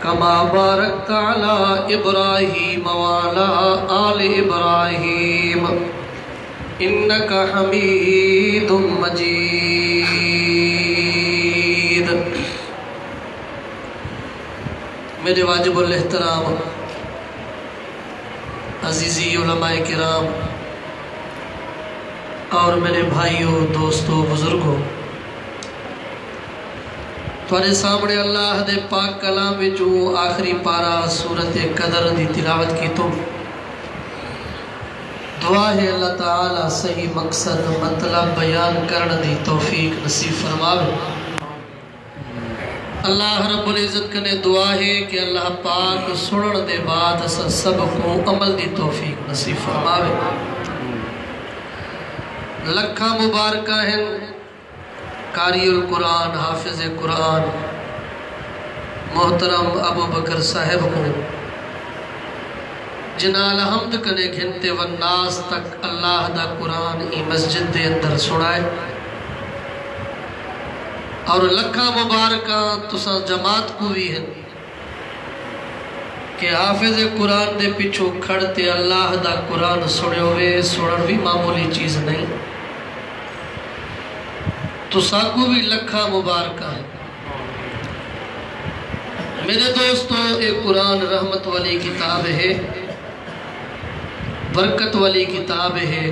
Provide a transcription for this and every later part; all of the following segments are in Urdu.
کما بارکت علی ابراہیم وعلی آل ابراہیم انک حمید مجید۔ میرے واجب الاحترام عزیزی علماء کرام اور میرے بھائیوں، دوستوں، بزرگوں، تھوڑے سامنے اللہ دے پاک کلام وچوں آخری پارا سورت قدر دی تلاوت کی تم دعا ہے اللہ تعالیٰ صحیح مقصد مطلب بیان کرنے دی توفیق نصیب فرماوے۔ اللہ رب العزت کنے دعا ہے کہ اللہ پاک سنن دے بعد سب کو عمل دی توفیق نصیب فرماوے۔ لکھا مبارکہ ہیں قاری القرآن، حافظ قرآن محترم ابو بکر صاحب کو جنہاں الحمد کنے گھنتے والناس تک اللہ دا قرآن ای مسجد دے اندر سنائے، اور لکھا مبارکہ تساں جماعت کو بھی ہیں کہ حافظ قرآن دے پچھو کھڑتے اللہ دا قرآن سنے ہوئے، سنن بھی معمولی چیز نہیں، تو ساکو بھی لکھا مبارکہ ہے۔ میرے دوستو، ایک قرآن رحمت والی کتاب ہے، برکت والی کتاب ہے۔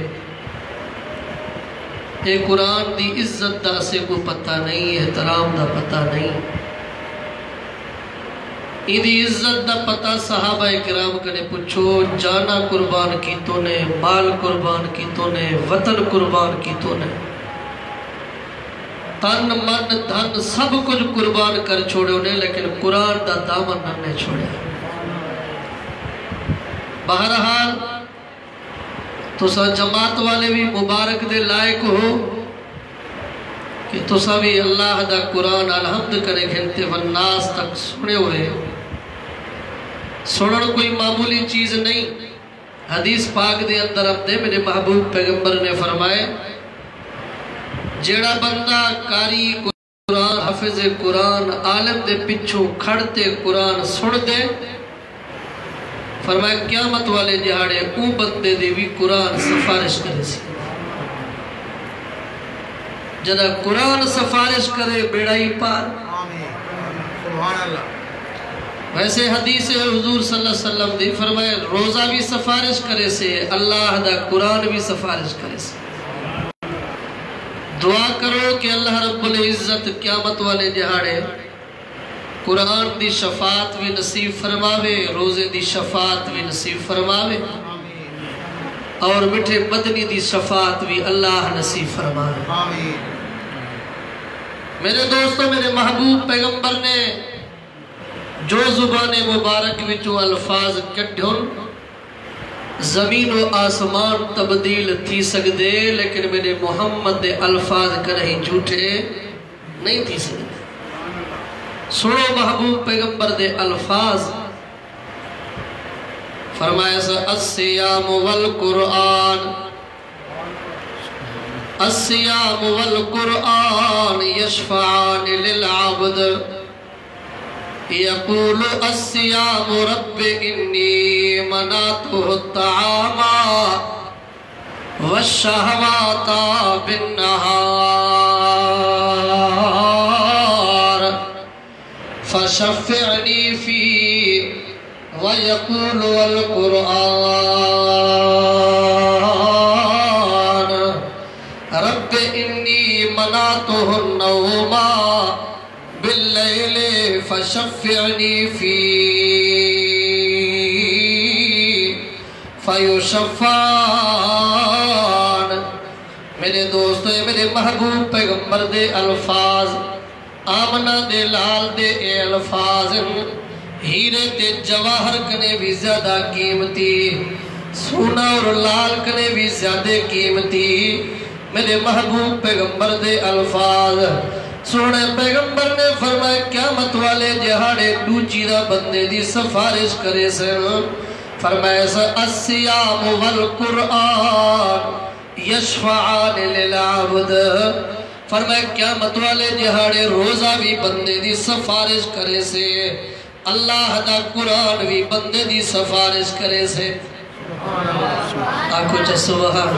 ایک قرآن دی عزت دا سے کو پتہ نہیں، احترام دا پتہ نہیں، ایدی عزت دا پتہ صحابہ کرام کنے پوچھو، جانا قربان کی تو نے، مال قربان کی تو نے، وطن قربان کی تو نے، تن من دھن سب کچھ قربان کر چھوڑے انہیں، لیکن قرآن دا دامن نہ چھوڑے۔ بہرحال تسا جماعت والے بھی مبارک دے لائق ہو کہ تسا بھی اللہ دا قرآن الحمد کرے گھنتے والناس تک سنے ہوئے۔ سنن کوئی معمولی چیز نہیں۔ حدیث پاک دے اندر اپنے میرے محبوب پیغمبر نے فرمائے، جیڑا بندہ قاری قرآن، حافظ قرآن، عالم دے پچھو کھڑتے قرآن سن دے، فرمایا قیامت والے جہاڑے او بندے دے بھی قرآن سفارش کرے سی۔ جدا قرآن سفارش کرے بیڑا ہی پار۔ سبحان اللہ۔ ویسے حدیث حضور صلی اللہ علیہ وسلم دی فرمایا روزہ بھی سفارش کرے سے، اللہ دا قرآن بھی سفارش کرے سے۔ دعا کرو کہ اللہ رب العزت قیامت والے جہاڑے قرآن دی شفاعت بھی نصیب فرماوے، روزے دی شفاعت بھی نصیب فرماوے، اور مٹھے بدنی دی شفاعت بھی اللہ نصیب فرماوے۔ میرے دوستو، میرے محبوب پیغمبر نے جو زبان مبارک وچوں الفاظ کٹھن، زمین و آسمان تبدیل تھی سکدے، لیکن میرے محمد دے الفاظ کہیں جھوٹے نہیں تھی سکدے۔ سنو محبوب پیغمبر دے الفاظ، فرمایا سا السیام والقرآن، السیام والقرآن یشفعان للعبد، یقول السیام رب انی منعته الطعام والشہوات بالنہار فشفعنی فی، ویقول القرآن رب انی منعته النوم باللیل فشفعنی فی فیشفعان۔ میرے دوستو، میرے محبوب پیغمبر دے الفاظ، آمنہ دے لال دے اے الفاظ، ہیرے تے جواہر کنے بھی زیادہ قیمتی، سونا اور لال کنے بھی زیادہ قیمتی، میرے محبوب پیغمبر دے الفاظ۔ سونے پیغمبر نے فرمایا قیامت والے جہاڑے دوچی دا بندے دی سفارش کرے سن، فرمایا سا السیام والقرآن یشفعان للعبد، فرمایا قیامت والے جہاڑے روزہ بھی بندے دی سفارش کرے سے، اللہ دا قرآن بھی بندے دی سفارش کرے سے آنکھو چا سبحان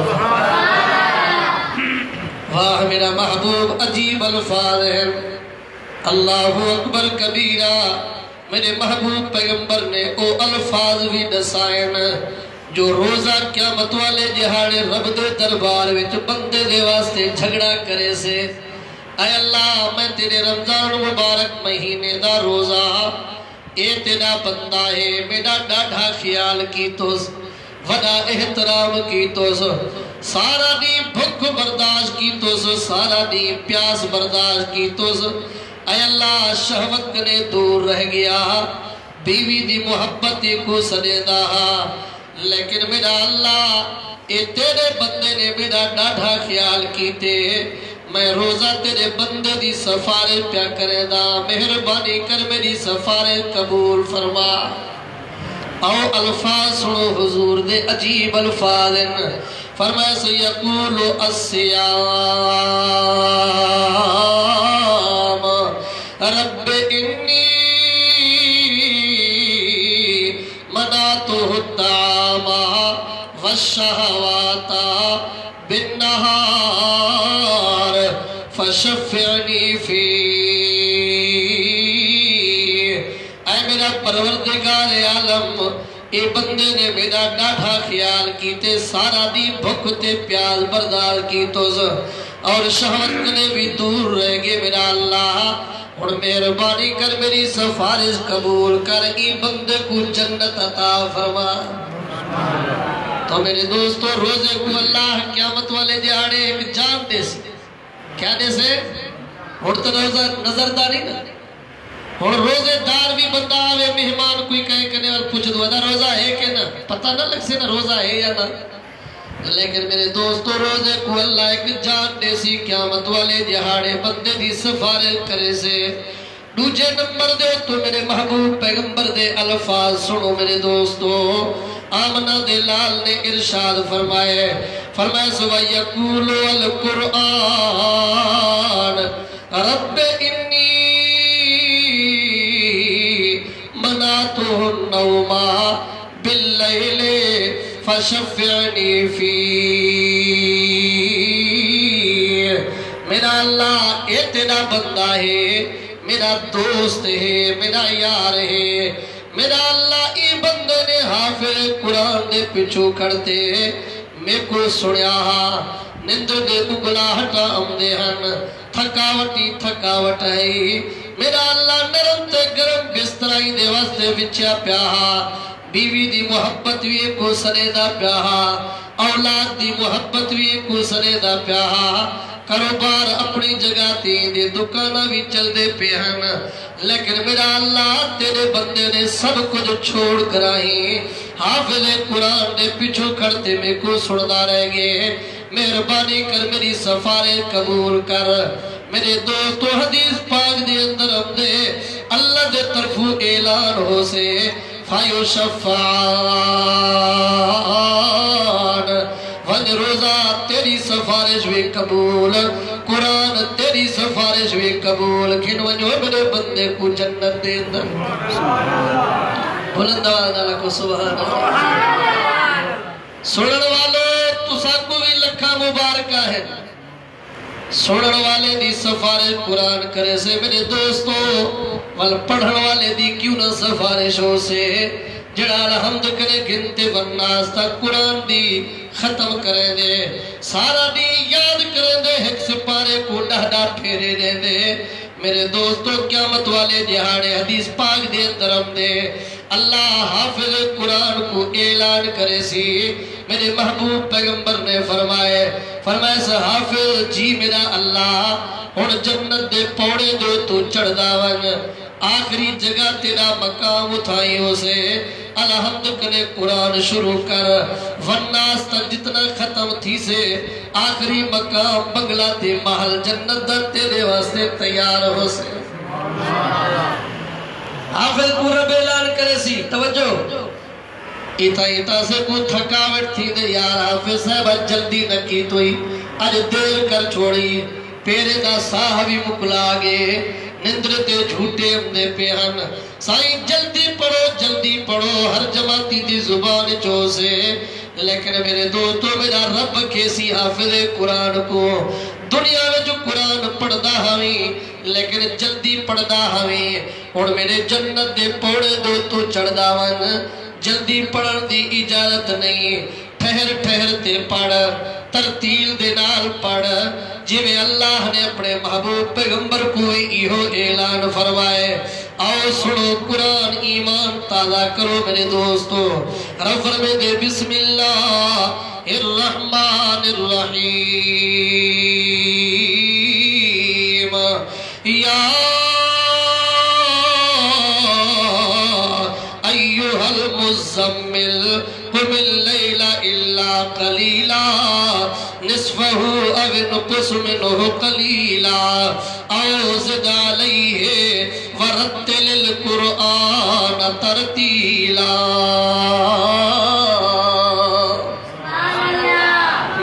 واہ میرا محبوب عجیب الفاظ ہیں اللہ اکبر کبیرہ میرے محبوب پیغمبر نے او الفاظ بھی دسائن جو روزہ قیامت والے جہاڑے رب دے دربار وچ بندے دے واسطے جھگڑا کرے سے اے اللہ میں تیرے رمضان مبارک مہینے دا روزہ اے تیرا بندہ ہے میرا ڈاڑھا خیال کی توس وڈا احترام کی توس سارا دی بھک برداشت کی توس سارا دی پیاس برداشت کی توس اے اللہ شہوت نے دور رہ گیا بیوی دی محبت کو سنے دا لیکن میرا اللہ اے تیرے بندے نے میرا ڈاڑھا خیال کیتے میں روزہ تیرے بندے دی سفارش پیا کرے دا مہربانی کر میری سفارش قبول فرما او الفاظ سنو حضور دے عجیب الفاظ فرمائے سیقول السیام رب انی مناتو الطعام والشہوات بالنہار فشفعنی فی اے میرا پروردگار عالم اے بندے نے میرا ڈاڑھا خیال کیتے سارا دی بھکتے پیاز بردار کی توز اور شہوت نے بھی دور رہ گئے میرا اللہ اور مہربانی کر میری سفارش قبول کر ای بندے کو جنت عطا فرما تو میرے دوستو روزے کو اللہ قیامت والے جہاڑے ایک جان دے سے کیا دے سے اور تو روزہ نظرداری نا اور روزے دار بھی بندہ آوے مہمان کوئی کہے کنے اور پوچھ دو دا روزہ ہے کہ نا پتہ نہ لگ سے نا روزہ ہے یا نا لیکن میرے دوستو روزے کو اللہ ایک جان دے سی قیامت والے جہاڑے بندے دی سفارش کرے سے دوجے نمبر دے تو میرے محبوب پیغمبر دے الفاظ سنو میرے دوستو آمنہ دے لال نے ارشاد فرمائے سوَيَقُولُ الْقُرْآنِ رب انی مناتو النوم باللیل فشفعنی فی میرا اللہ اے تیرا بندہ ہے میرا دوست ہے میرا یار ہے میرا اللہ ای بندے نے حافظ قرآن دے پچھو کرتے میں کو سنیا نندر دے اگلا ہٹا امدے ہن تھکاوٹ آئی میرا اللہ نرم تے گرم بسترائی دے واسطے وچیا پیاہا بیوی دی محبت بھی کو سنے دا پیاہا اولاد دی محبت بھی کو سنے دا پیاہا کاروبار اپنی جگہ تین دے دکانہ بھی چل دے پیہن لیکن میرا اللہ تیرے بندے نے سب کچھ چھوڑ کرائی حافظ قرآن دے پچھو کرتے میں کو سڑنا رہ گئے مہربانی کر میری سفارش قبول کر میرے دوستو حدیث پاک دے اندر ہم دے اللہ دے طرفو اعلان ہو سے فائیو شفان ون روزہ تیری سفارش بھی قبول قرآن تیری سفارش بھی قبول کھن ونجو میرے بندے کو جنت دے اندر بلند آواز اللہ کو سبحان اللہ سنن والے تسا کو بھی لکھا مبارکہ ہے سنن والے دی سفارش قرآن کرے سے میرے دوستو وال پڑھن والے دی کیوں نہ سفارش ہو سے جڑا الحمد کرے گنتے والناس تک قرآن دی ختم کرے دے سارا دی یاد کرے دے ایک سپارے کو ڈہڈا پھیرے دے دے میرے دوستو قیامت والے جہاڑے حدیث پاک دے درم دے اللہ حافظ قرآن کو اعلان کرے سی میرے محبوب پیغمبر نے فرمائے سا حافظ جی میرا اللہ اور جنت دے پوڑے دو تو چڑھ داون آخری جگہ تیرا مقام اٹھائی ہو سے الحمد کنے قرآن شروع کر وناس تک جتنا ختم تھی سے آخری مقام بنگلہ تے محل جنت در تیرے واسطے تیار ہو سے حافظ پورا بیلان کرے سی توجہ ایتا سے کو تھکاوٹ تھی دے یار حافظ صاحب جلدی نہ کی توئی آج دیر کر چھوڑی پیرے دا ساہ بھی مکلا گے نندر تے جھوٹے امدے پیہن سائیں جلدی پڑھو ہر جماعتی دی زبان چو سے لیکن میرے دوستو میرا رب کیسی حافظ قرآن کو دنیا میں جو قرآن پڑھدا ہمیں لیکن جلدی پڑھدا ہمیں اور میرے جنت دے پوڑے دوستو چڑھدا ون جلدی پڑھن دی اجازت نہیں ٹھہر تے پڑھ ترتیل دے نال پڑھ جی میں اللہ نے اپنے محبوب پیغمبر کو ایہو اعلان فرمائے آؤ سنو قرآن ایمان تازہ کرو میرے دوستو رب فرمائے دے بسم اللہ الرحمن الرحیم یا ایوہ المزمل قم اللیل الا قلیلا نصفہ او انقص منہ قلیلا او زد علیہ ورتل القرآن ترتیلا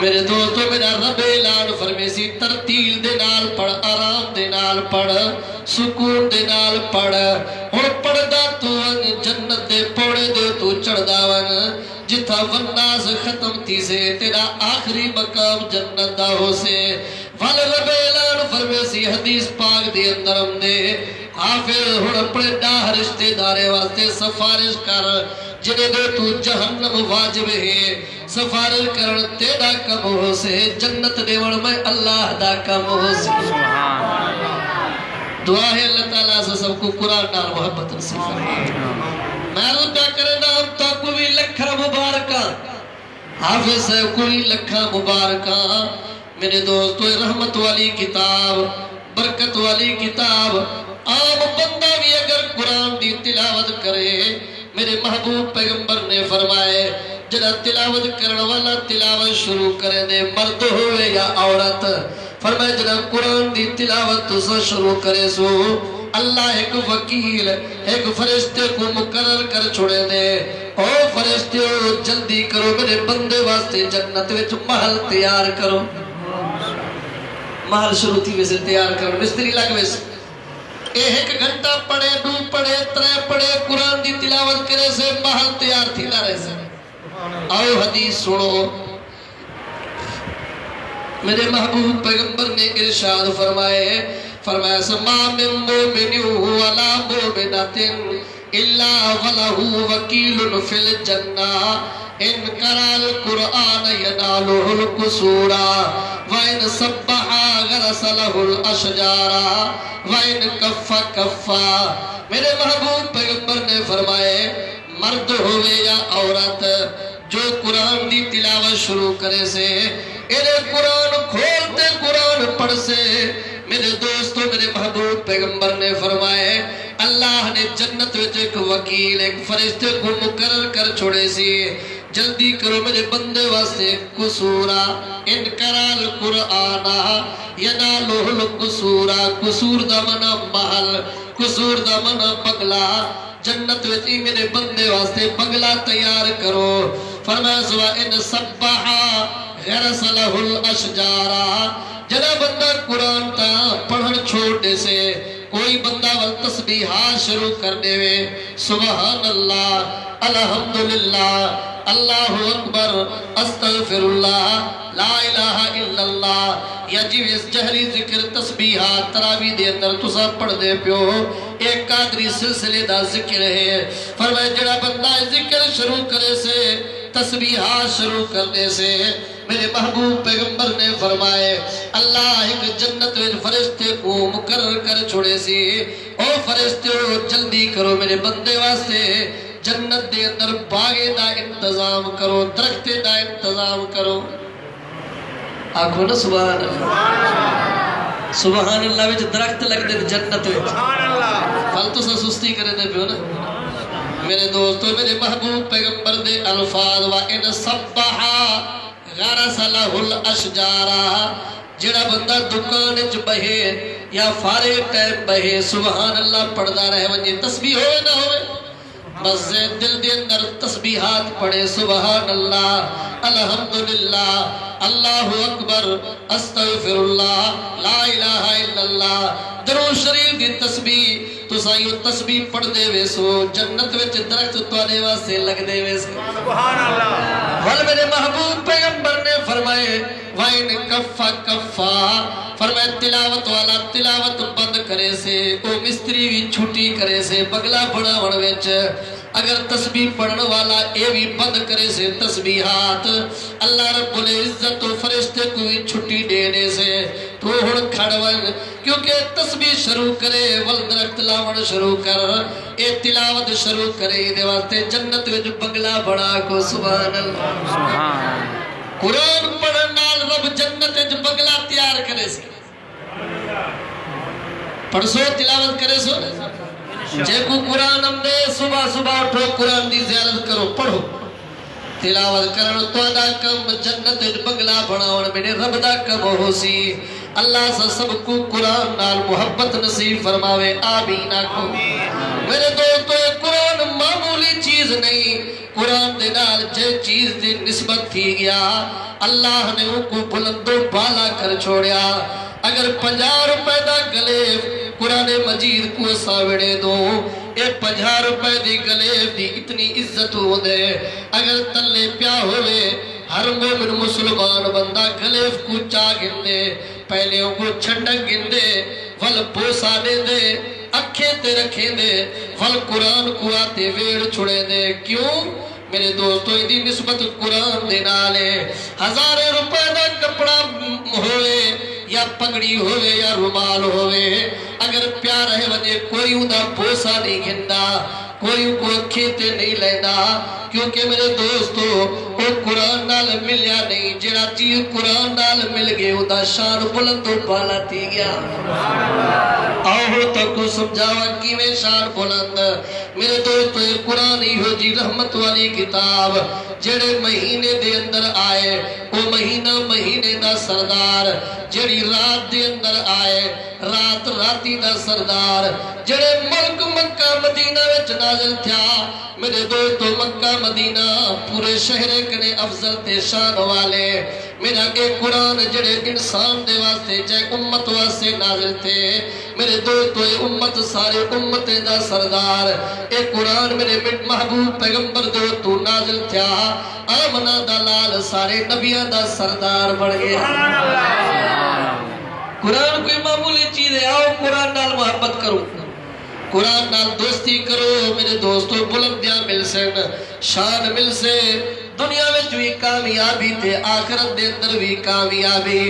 میرے دوستو میرا رب اعلان فرمیسی ترتیل دے نال پڑھ آرام دے نال پڑھ سکون دے نال پڑھ اور پڑھ دا تو جنت دے پوڑے دے تو چڑھ دا ون جتھا وناس ختم تھی سے تیرا آخری مقام جنت دا ہو سے وال رب اعلان فرمیسی حدیث پاک دے اندر ہم دے حافظ ہن اپنے ڈاہ رشتے دارے واسطے سفارش کر جنہیں دے تو جہنم واجب ہے سفارش کرن تیرا کم ہو سے جنت دیوڑ میں اللہ دا کم ہو سے دعا ہے اللہ تعالیٰ سے سب کو قرآن نال محبت نصیب فرمائے میں رضا کرے نام تو کوئی لکھا مبارکہ حافظ ہے کوئی لکھا مبارکہ میرے دوستو رحمت والی کتاب برکت والی کتاب عام بندہ بھی اگر قرآن دی تلاوت کرے میرے محبوب پیغمبر نے فرمائے جنہ تلاوت کرنے والا تلاوت شروع کرے دے مرد ہوئے یا عورت فرمائے جنہ قرآن دی تلاوت تو سے شروع کرے سو اللہ ایک وکیل ایک فرشتے کو مقرر کر چھوڑے دے او فرشتے ہو جلدی کرو میرے بندے واسطے جنت وچ محل تیار کرو محل شروع تھی ویسے تیار کرو مستری لگ ویسے ایک گھنٹہ پڑھے دو پڑھے ترے پڑھے قرآن دی تلاوت کرے سے محل تیار تھی لارے سے آؤ حدیث سنو میرے محبوب پیغمبر نے ارشاد فرمایا سما من مومن ولا مومنات الا ولہ وکیل فی الجنہ ان قرأ القرآن ینالہ القصور وَإِن سَبَّحَ غَرَسَ لَهُ الْأَشْجَارَ وَإِن كَفَّ كَفَّ میرے محبوب پیغمبر نے فرمائے مرد ہوئے یا عورت جو قرآن دی تلاوت شروع کرے سے انہیں قرآن کھولتے قرآن پڑھ سے میرے دوستو میرے محبوب پیغمبر نے فرمائے اللہ نے جنت وچ ایک وکیل ایک فرشتے کو مقرر کر چھوڑے سی جلدی کرو میرے بندے واسطے قصورا ان قرأ القرآن ینالہ القصور قصور دا منا محل قصور دا منا بگلا جنت وچی میرے بندے واسطے بگلا تیار کرو فرمایا سوا ان سبحا غرس لہ الاشجار جنا بندہ قرآن تا پڑھن چھوڑنے سے کوئی بندہ والتسبیحات شروع کرنے میں سبحان اللہ الحمدللہ اللہ اکبر استغفر اللہ لا الہ الا اللہ یا جی اس جہری ذکر تسبیحات تراویح دے اندر تسا پڑھ دے پیو ایک قادری سلسلے دا ذکر ہے فرمائے جڑا بندہ ذکر شروع کرے سے تسبیحات شروع کرنے سے میرے محبوب پیغمبر نے فرمائے اللہ ایک جنت میں فرشتے کو مقرر کر چھوڑے سی او فرشتے ہو جلدی کرو میرے بندے واسطے جنت دے اندر باغے دا انتظام کرو درختے دا انتظام کرو آنکھو نا سبحان اللہ سبحان اللہ وچ درخت لگ دے جنت وچ فالتو سا سستی کرے دے پیو نا میرے دوستو میرے محبوب پیغمبر دے الفاظ وَإِنْ صَبَّحَا غَرَسَ لَهُ الْأَشْجَارَ جڑا بندہ دکان اچ بہے یا فارغ ٹائم بہے سبحان اللہ پڑھدا رہے ونجے تسبیح ہوئے نہ ہوئے بس دل دے اندر تسبیحات پڑھے سبحان اللہ الحمدللہ اللہ اکبر استغفر اللہ لا الہ الا اللہ درود شریف دی تسبیح تو سائیو تسبیح پڑھ دے ویسو جنت وچ درخت تواڈے واسطے لگ دے ویسو سبحان اللہ ول میرے محبوب پیغمبر نے فرمائے وائن کفا کفا فرمائے تلاوت والا تلاوت بند کرے سے او مستری بھی چھوٹی کرے سے بگلا بڑا وڑ وچ اگر تسبیح پڑھنے والا اے بھی بند کرے سے تسبیحات اللہ رب العزت و فرشتے کو بھی چھٹی دینے سے تو ہن کھڑون کیونکہ تسبیح شروع کرے والدرخت لاون شروع کر اے تلاوت شروع کرے دے واسطے جنت وچ بنگلہ بڑا کو سبحان اللہ قرآن پڑھن نال رب جنت وچ بنگلہ تیار کرے سے پڑھ سو تلاوت کرے سو جے کو قرآن ہم نے صبح صبح اٹھو قرآن دی زیارت کرو پڑھو تلاوت کرن تو دا کم جنت بنگلہ بناون میرے رب دا کم ہو سی اللہ سے سب کو قرآن نال محبت نصیب فرماوے آمین آکھو میرے دوستو قرآن معمولی چیز نہیں قرآن دے نال جے چیز دی نسبت تھی گیا اللہ نے ان کو بلند و بالا کر چھوڑیا اگر 50 روپے دا گلیف قرآن مجید کو ساوڑے دو اے 50 روپے دی گلیف دی اتنی عزت ہو دے اگر تلے پیا ہوئے ہر مومن مسلمان بندہ گلیف کو چاہ گندے پہلے ان کو چھنڈک گندے ول پوسانے دے اکھے تے رکھیں دے ول قرآن کو آتے ویڑ چھڑے دے کیوں میرے دوستو دی نسبت قرآن دے نالے 1000 روپے دا کپڑا ہوئے یا پگڑی ہوئے یا رومال ہوئے اگر پیار ہے وجہ کوئی اندھا پوسا نہیں گھندا کوئی کو کھیتے نہیں لینا کیونکہ میرے دوستو وہ قرآن نال ملیا نہیں جڑا چیز قرآن نال مل گئے اندھا شان بلند و بالا تھی گیا آہو تک کو سمجھاوا کی میں شان بلند میرے دوستو یہ قرآن ہی ہو جی رحمت والی کتاب جڑے مہینے دے اندر آئے وہ مہینے دا سردار جڑی رات دے اندر آئے رات راتی دا سردار جڑے ملک مکہ مدینہ وچ نازل تھیا میرے دوستو مکہ مدینہ پورے شہر کنے افضل تے شان والے میرا کہ قرآن جڑے انسان دے واسطے جائے امت واسطے نازل تھے میرے دوستو اے امت سارے امت دا سردار اے قرآن میرے محبوب پیغمبر دوستو نازل تھیا آمنہ دا لال سارے نبیہ دا سردار بڑھ گیا قرآن کوئی معمولی چیز ہے آؤ قرآن نال محبت کرو قرآن نال دوستی کرو میرے دوستو بلندیاں مل سن شان مل سے دنیا میں جو کامیابی تے آخرت دے اندر بھی کامیابی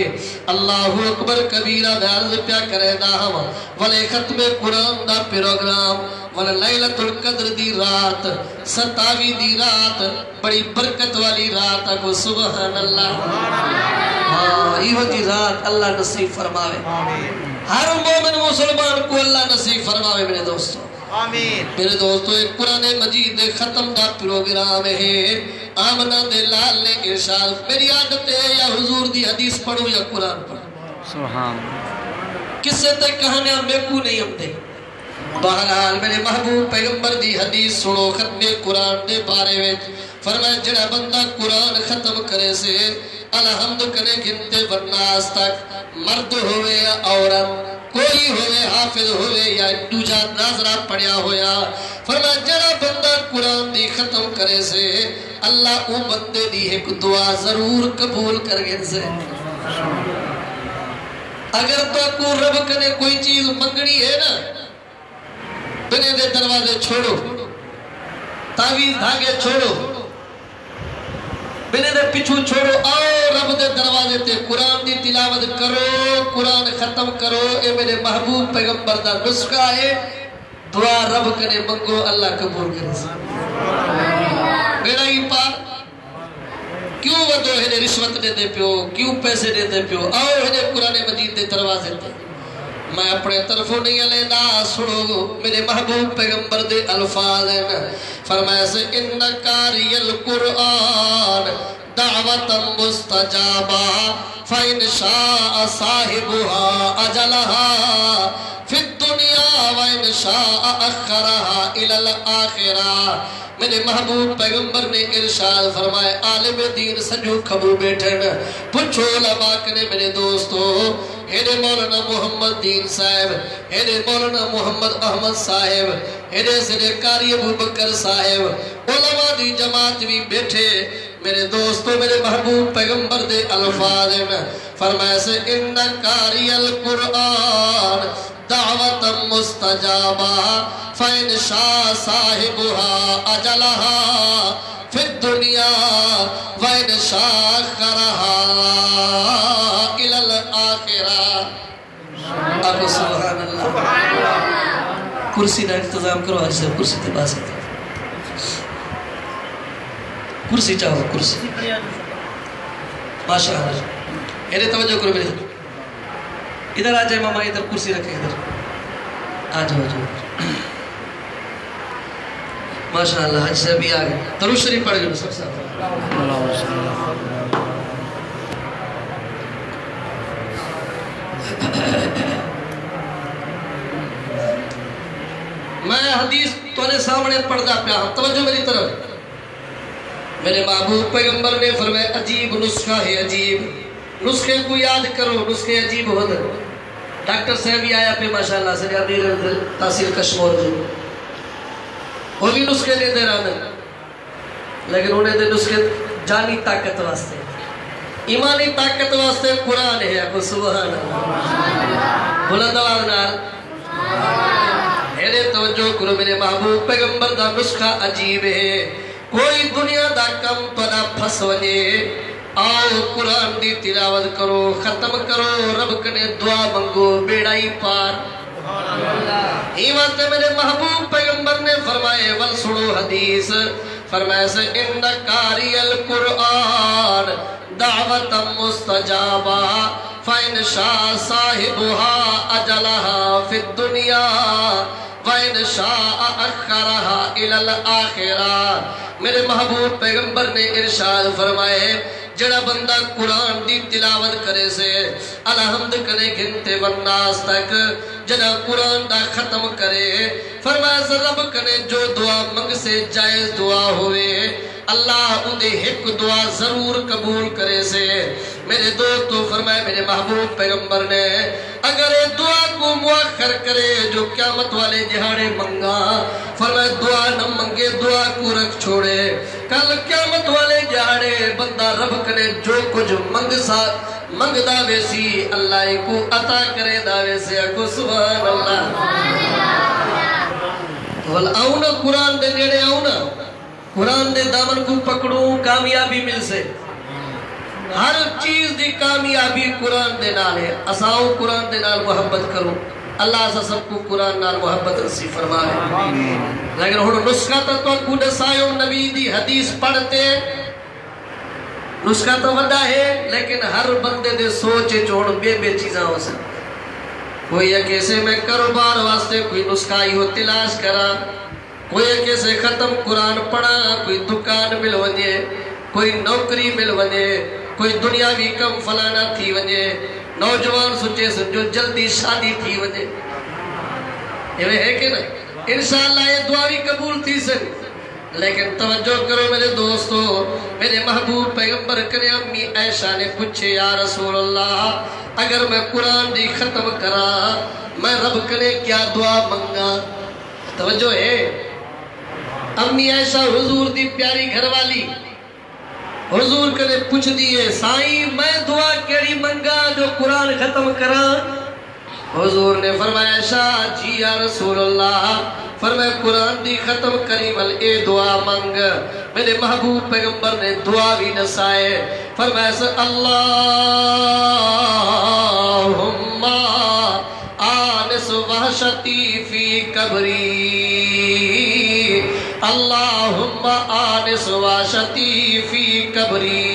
اللہ اکبر کبیرہ میں عرض پیا کرے دا ہم ولے ختم قرآن دا پروگرام ولے لیلۃ القدر دی رات 27 دی رات بڑی برکت والی رات کو سبحان اللہ یہ ہوتی رات اللہ نصیب فرماوے ہر مومن مسلمان کو اللہ نصیب فرماوے میرے دوستو آمین میرے دوستو ایک قرآن مجید دے ختم دا پروگرام ہے آمنہ دے لال نے ارشاد میری عادت ہے یا حضور دی حدیث پڑھو یا قرآن پڑھو سبحان کس سے تک کہانے ہم بیکو نہیں ہم دے بہرحال میرے محبوب پیغمبر دی حدیث سنو ختم قرآن دے بارے میں فرمائے جڑا بندہ قرآن ختم کرے سے الحمد کرے گنتے ورناس تک مرد ہوئے یا عورت کوئی ہوئے حافظ ہوئے یا دوجہ ناظرہ پڑیا ہویا فرمائے جڑا بندہ قرآن دی ختم کرے سے اللہ او بندے دی ایک دعا ضرور قبول کر گئے سے اگر تو کو رب کنے کوئی چیز منگنی ہے نا بنے دے دروازے چھوڑو تعویذ دھاگے چھوڑو بنے دے پچھو چھوڑو آؤ رب دے دروازے تے قرآن دی تلاوت کرو قرآن ختم کرو اے میرے محبوب پیغمبر دا نسخہ ہے دعا رب کنے منگو اللہ قبول کرے میرا ہی پاک کیوں ودو ہے رشوت دے دے پیو کیوں پیسے دے دے پیو آؤ ہے قرآن مجید دے دروازے تے میں اپنے طرفوں نہیں علینا سنو میرے محبوب پیغمبر دے الفاظ ہیں فرمایا سے انکاری القرآن دعوتا مستجابا فإن شاء صاحبها أجلها في الدنيا وإن شاء أخرها إلى الآخرة میرے محبوب پیغمبر نے ارشاد فرمائے عالم دین سجو کھبو بیٹھن پچھو علماء کنے میرے دوستو ایڈے مولانا محمد دین صاحب، ایڈے مولانا محمد احمد صاحب، ایڈے سیدے قاری ابو بکر صاحب، علماء دی جماعت بھی بیٹھے. میرے دوستو میرے محبوب پیغمبر دے الفاظ فرمائے سے ان قاری القرآن دعوت مستجابہ فإن شاء صاحبها اجلها فی الدنیا وإن شاء اخرها الى الآخرہ. آپ سبحان اللہ. کرسی کا انتظام کرو آج سے کرسی تے باستے کرسی چاہو کرسی ماشاء اللہ. میرے توجہ کرو میرے ادھر آ جائے ماما ادھر کرسی رکھے ادھر آ جاؤ ماشاء اللہ. حج سے بھی آگئے درود شریف پڑھ گئے سب سے میں حدیث تونے سامنے پڑھدا پیا. توجہ میری طرف. میرے محبوب پیغمبر نے فرمایا عجیب نسخہ ہے عجیب نسخے کو یاد کرو نسخے عجیب ہو در. ڈاکٹر صاحب بھی آیا پہ ماشاءاللہ سے امیر تحصیل کشمور جو وہ بھی نسخے لے دے رہا لیکن انہیں دے نسخے جانی طاقت واسطے ایمانی طاقت واسطے قرآن ہے. آپ سبحان اللہ. بلند آواز نال میرے توجہ کرو. میرے محبوب پیغمبر دا نسخہ عجیب ہے. کوئی دنیا دا کم تو نہ پھس وجے. آؤ قرآن دی تلاوت کرو ختم کرو رب کنے دعا منگو بیڑائی پار. ایمان تے میرے محبوب پیغمبر نے فرمائے ول سنو حدیث فرمائے سے ان قاری القرآن دعوت مستجابہ فإن شاء صاحبها اجلها فی الدنیا وإن شاء اخرها الى الآخرہ. میرے محبوب پیغمبر نے ارشاد فرمائے جڑا بندہ قرآن دی تلاوت کرے سے الحمد کرے گھنتے والناس تک جڑا قرآن دا ختم کرے فرمائے سے رب کرے جو دعا منگ سے جائز دعا ہوئے اللہ انہیں ایک دعا ضرور قبول کرے سے. میرے دوستو فرمائے میرے محبوب پیغمبر نے اگر دعا کو مؤخر کرے جو قیامت والے دہاڑے منگا فرمائے دعا نہ منگے دعا کو رکھ چھوڑے کل قیامت والے دہاڑے بندہ رب کرے جو کچھ منگ داوے سی اللہ کو عطا کرے داوے سے. اکو سبحان اللہ. آؤنا قرآن دے نیڑے آؤنا قرآن دے دامن کو پکڑوں کامیابی مل سے. ہر چیز دی کامیابی قرآن دے نال ہے. اساؤں قرآن دے نال محبت کروں اللہ سے سب کو قرآن نال محبت رسی فرمائے. لیکن ہوں نسخہ تو کو دسایو نبی دی حدیث پڑھتے نسخہ تو وڈا ہے لیکن ہر بندے دے سوچے چھوڑ بے بے چیزاں ہو سکتے. کوئی ایک ایسے میں کاروبار واسطے کوئی نسخہ ہی ہو تلاش کرا کوئی ایک ایسے ختم قرآن پڑھا کوئی دکان مل وجے کوئی نوکری مل وجے کوئی دنیاوی کم فلانا تھی وجے نوجوان سوچے سمجھو جلدی شادی تھی وجے یہ ہے کہ نہیں انشاءاللہ یہ دعا بھی قبول تھی سن. لیکن توجہ کرو میرے دوستو میرے محبوب پیغمبر کرے امی عائشہ نے پوچھے یا رسول اللہ اگر میں قرآن دی ختم کرا میں رب کرے کیا دعا منگا. توجہ ہے امی عائشہ حضور دی پیاری گھر والی حضور کرے پوچھ دیئے سائیں میں دعا کیڑی منگا جو قرآن ختم کرا. حضور نے فرمایا عائشہ جی یا رسول اللہ فرمایا قرآن دی ختم کری ول اے دعا منگ. میرے محبوب پیغمبر نے دعا بھی نسائے فرمایا اللہم آنس وحشتی فی قبری اللہم آنس وحشتی فی قبری.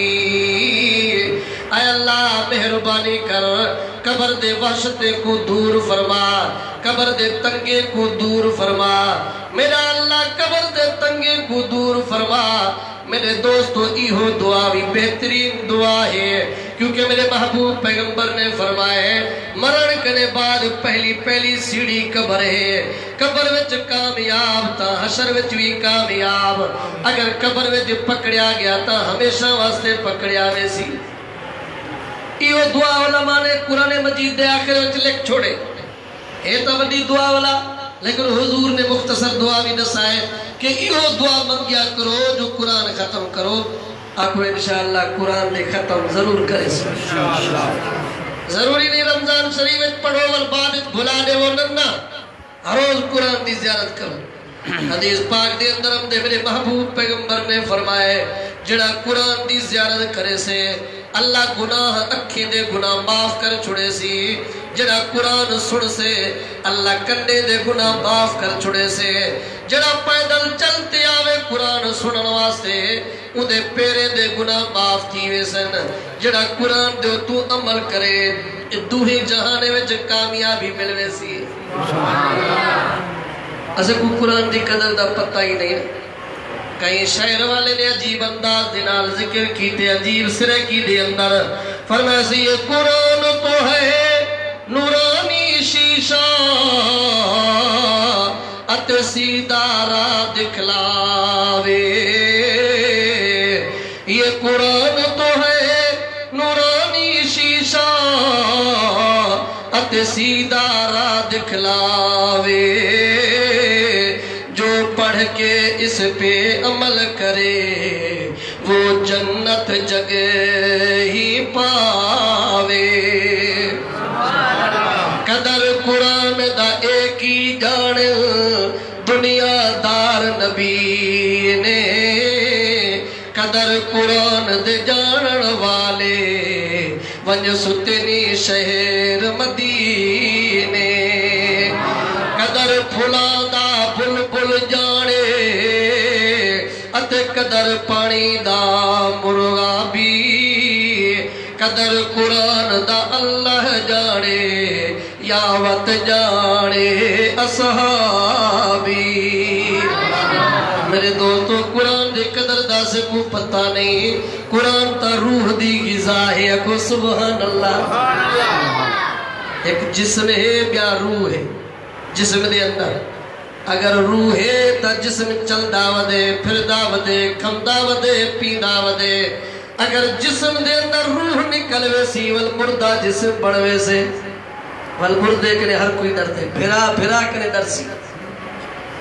اے اللہ مہربانی کر قبر دے وحشتے کو دور فرما قبر دے تنگے کو دور فرما میرا اللہ قبر دے تنگے کو دور فرما. میرے دوستو ایہو دعا بھی بہترین دعا ہے کیونکہ میرے محبوب پیغمبر نے فرمائے مرن کرنے بعد پہلی سیڑھی قبر ہے. قبر وچ کامیاب تا حشر وچ بھی کامیاب. اگر قبر وچ پکڑیا گیا تا ہمیشہ واسطے پکڑیا ویسی. یہ دعا علماء نے قرآن مجید دے آخر وچ لکھ چھوڑے یہ تو بڑی دعا والا لیکن حضور نے مختصر دعا بھی دسائے کہ یہ دعا منگیا کرو جو قرآن ختم کرو آکھو انشاءاللہ قرآن نے ختم ضرور کرے ضروری نہیں رمضان شریف پڑھو اور بعد بھلا دے وہ ننا ہر روز قرآن دی زیارت کرو حدیث پاک دے اندر ہم دے میرے محبوب پیغمبر نے فرمائے جڑا قرآن دی زیارت کرے سے اللہ گناہ اکھی دے گناہ معاف کر چھڑے سی جڑا قرآن سن سے اللہ کنڈے دے گناہ معاف کر چھڑے سے جڑا پیدل چلتے آوے قرآن سنن واسطے اندے پیرے دے گناہ معاف تھیوے سن جڑا قرآن دے تو عمل کرے دوہی جہانے میں کامیابی ملوے سی اسے کو قرآن دی قدر دا پتہ ہی نہیں کہیں شہر والے نے عجیب انداز دینال ذکر کی تے عجیب سرے کی دے اندر فرمائے سے یہ قرآن تو ہے نورانی شیشہ ات سیدھا راہ دکھلاوے یہ قرآن تو ہے نورانی شیشہ ات سیدھا راہ دکھلاوے جو پڑھ کے اس پہ عمل کرے وہ جنت جگہ ہی پاوے قدر قرآن دا ایک ہی جان دنیا دار نبی نے قدر قرآن دے جانن والے ونج ستنی شہر مدینے قدر پھلا دا بلبل جانے ات قدر پانی دا مرغا بھی قدر قرآن دا اللہ جانے یاوت جانے اصحابی میرے دوستو قرآن دے قدر دا سے کو پتہ نہیں قرآن تا روح دی غذا ہے اکو سبحان اللہ ایک جسم ہے بیا روح ہے جسم دے اندر اگر روح ہے تا جسم چل داو دے پھر داو دے کھم داو دے پی داو دے اگر جسم دے اندر روح نکلوے سی والمردہ جسم بڑھوے سے والمردے کنے ہر کوئی ڈرتے پھرا کنے ڈر سی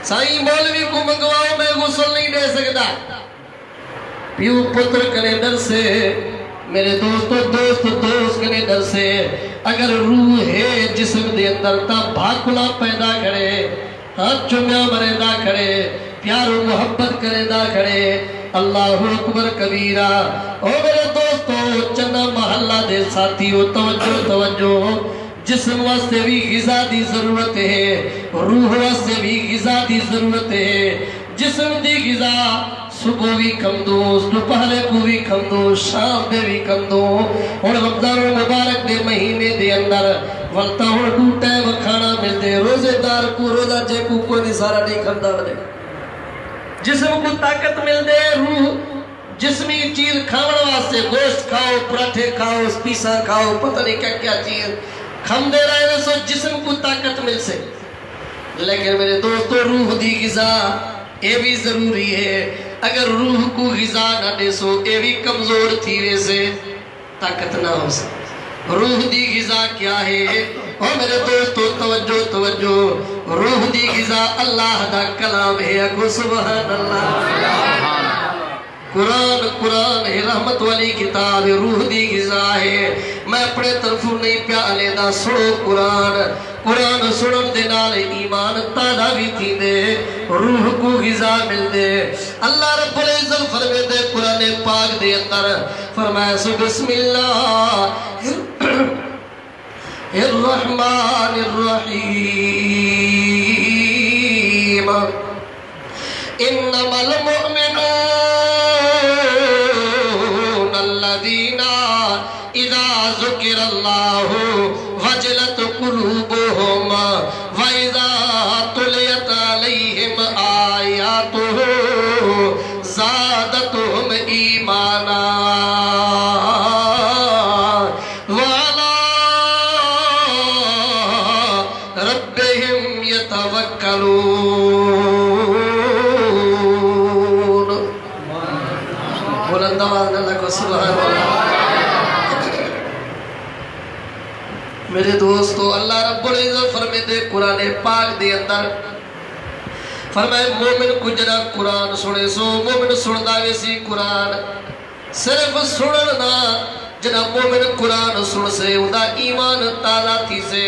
سائیں مولوی کو منگواؤ میں غسل نہیں دے سکتا پیو پتر کنے ڈر سے میرے دوست کنے ڈر سے اگر روح ہے جسم دے اندر تا بھاکلا پیدا کرے ہاتھ چمیاں مرے دا کھڑے پیار و محبت کرے دا کھڑے اللہ اکبر کبیرہ او میرے دوستو چنہ محلہ دے ساتھیو توجہ جسم واسطے بھی غذا دی ضرورت ہے روح واسطے بھی غذا دی ضرورت ہے جسم دی غذا صبح بھی کم دو دوپہر کو بھی کم دو شام دے بھی کم دو اور رمضان مبارک دے مہینے دے اندر ولتا ہوں ٹوٹے و کھانا ملتے روزے دار کو روزہ جے کو کوئی سارا نہیں کھندا بنے جسم کو طاقت مل دے روح جسمی چیز کھاوڑ واسطے گوشت کھاؤ پراٹھے کھاؤ پیسا کھاؤ پتہ نہیں کیا کیا چیز کھم دے رہے ہیں سو جسم کو طاقت مل سے لیکن میرے دوستو روح دی غذا یہ بھی ضروری ہے اگر روح کو غذا نہ دے سو یہ بھی کمزور تھی ویسے طاقت نہ ہو سکے روح دی غذا کیا ہے اور میرے دوستو توجہ روح دی غذا اللہ دا کلام ہے اگو سبحان اللہ قرآن ہے رحمت والی کتاب روح دی غذا ہے میں اپنے طرفوں نہیں پیالے دا سنو قرآن سنن دے نال ایمان تازہ بھی تھی دے روح کو غذا مل دے اللہ رب العزت فرمے دے قرآن پاک دے اندر فرمایا سو بسم اللہ الرحمن الرحیم انما المؤمنون الذين اذا ذكر الله وجلت قلوبهم واذا تليت عليهم آياته زادتهم ایمانا وعلى ربهم يتوكلون بلند آواز اللہ کو سبحان اللہ میرے دوستو اللہ رب العزت فرمے دے قرآن پاک دے اندر فرمائے مومن کو جنا قرآن سنے سو مومن سندہ ویسی قرآن صرف سننا جنا مومن قرآن سن سے اندہ ایمان تازہ تھی سے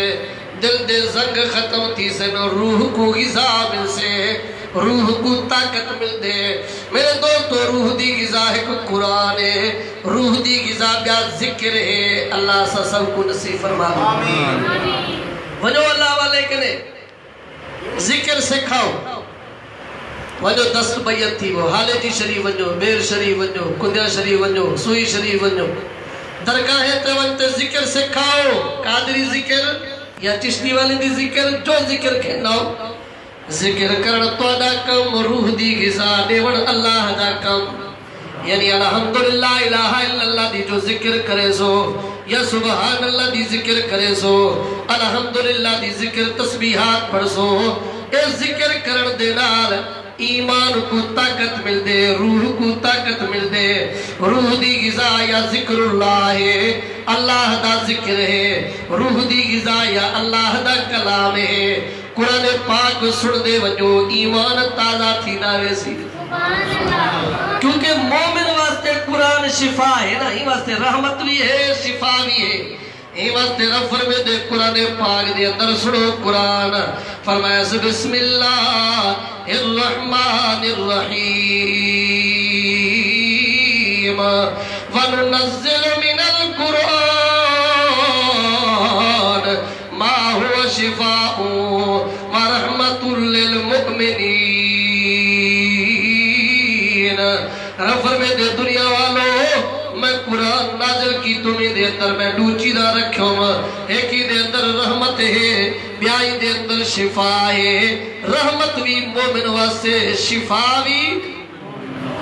دل دے زنگ ختم تھی سے نو روح کو غذا مل سے روح کو طاقت مل دے میرے دوستو روح دی غذا ہے کو قرآن ہے روح دی غذا بیا ذکر ہے اللہ سا سب کو نصیب فرما آمین وجو اللہ والے کنے ذکر سے کھاؤ وجو دست بیت تھی وہ حالے جی شریف ونجو بیر شریف ونجو کندیا شریف ونجو سوئی شریف ونجو درگاہ تے ونتے ذکر سے کھاؤ قادری ذکر یا چشتی والے دی ذکر جو ذکر کھناؤ ذکر کرن تو دا کم روح دی غذا دیون اللہ دا کم یعنی الحمدللہ الہ الا اللہ دی جو ذکر کرے سو یا سبحان اللہ دی ذکر کرے سو الحمدللہ دی ذکر تسبیحات پڑھ سو اے ذکر کرن دے نال ایمان کو طاقت مل دے روح کو طاقت مل دے روح دی غذا یا ذکر اللہ ہے اللہ دا ذکر ہے روح دی غذا یا اللہ دا کلام ہے قرآن پاک سن دے وجو ایمان تازہ تھی ناوے سی کیونکہ مومن واسطے قرآن شفا ہے نا ہی واسطے رحمت بھی ہے شفا بھی ہے ہی واسطے رب فرمے دے قرآن پاک دے اندر سنو قرآن فرمایا سے بسم اللہ الرحمن الرحیم وَنُنَزِّلُ مِنَ الْقُرْآنِ مَا هُوَ شِفَاءٌ وَرَحْمَةٌ لِّلْمُؤْمِنِينَ رب فرمے دے دنیا والو میں قرآن نازل کی تمہیں دے اندر میں ڈوچی دا رکھوں ایک ہی دے اندر رحمت ہے بیائی دے اندر شفا ہے رحمت بھی مومن واسطے شفا بھی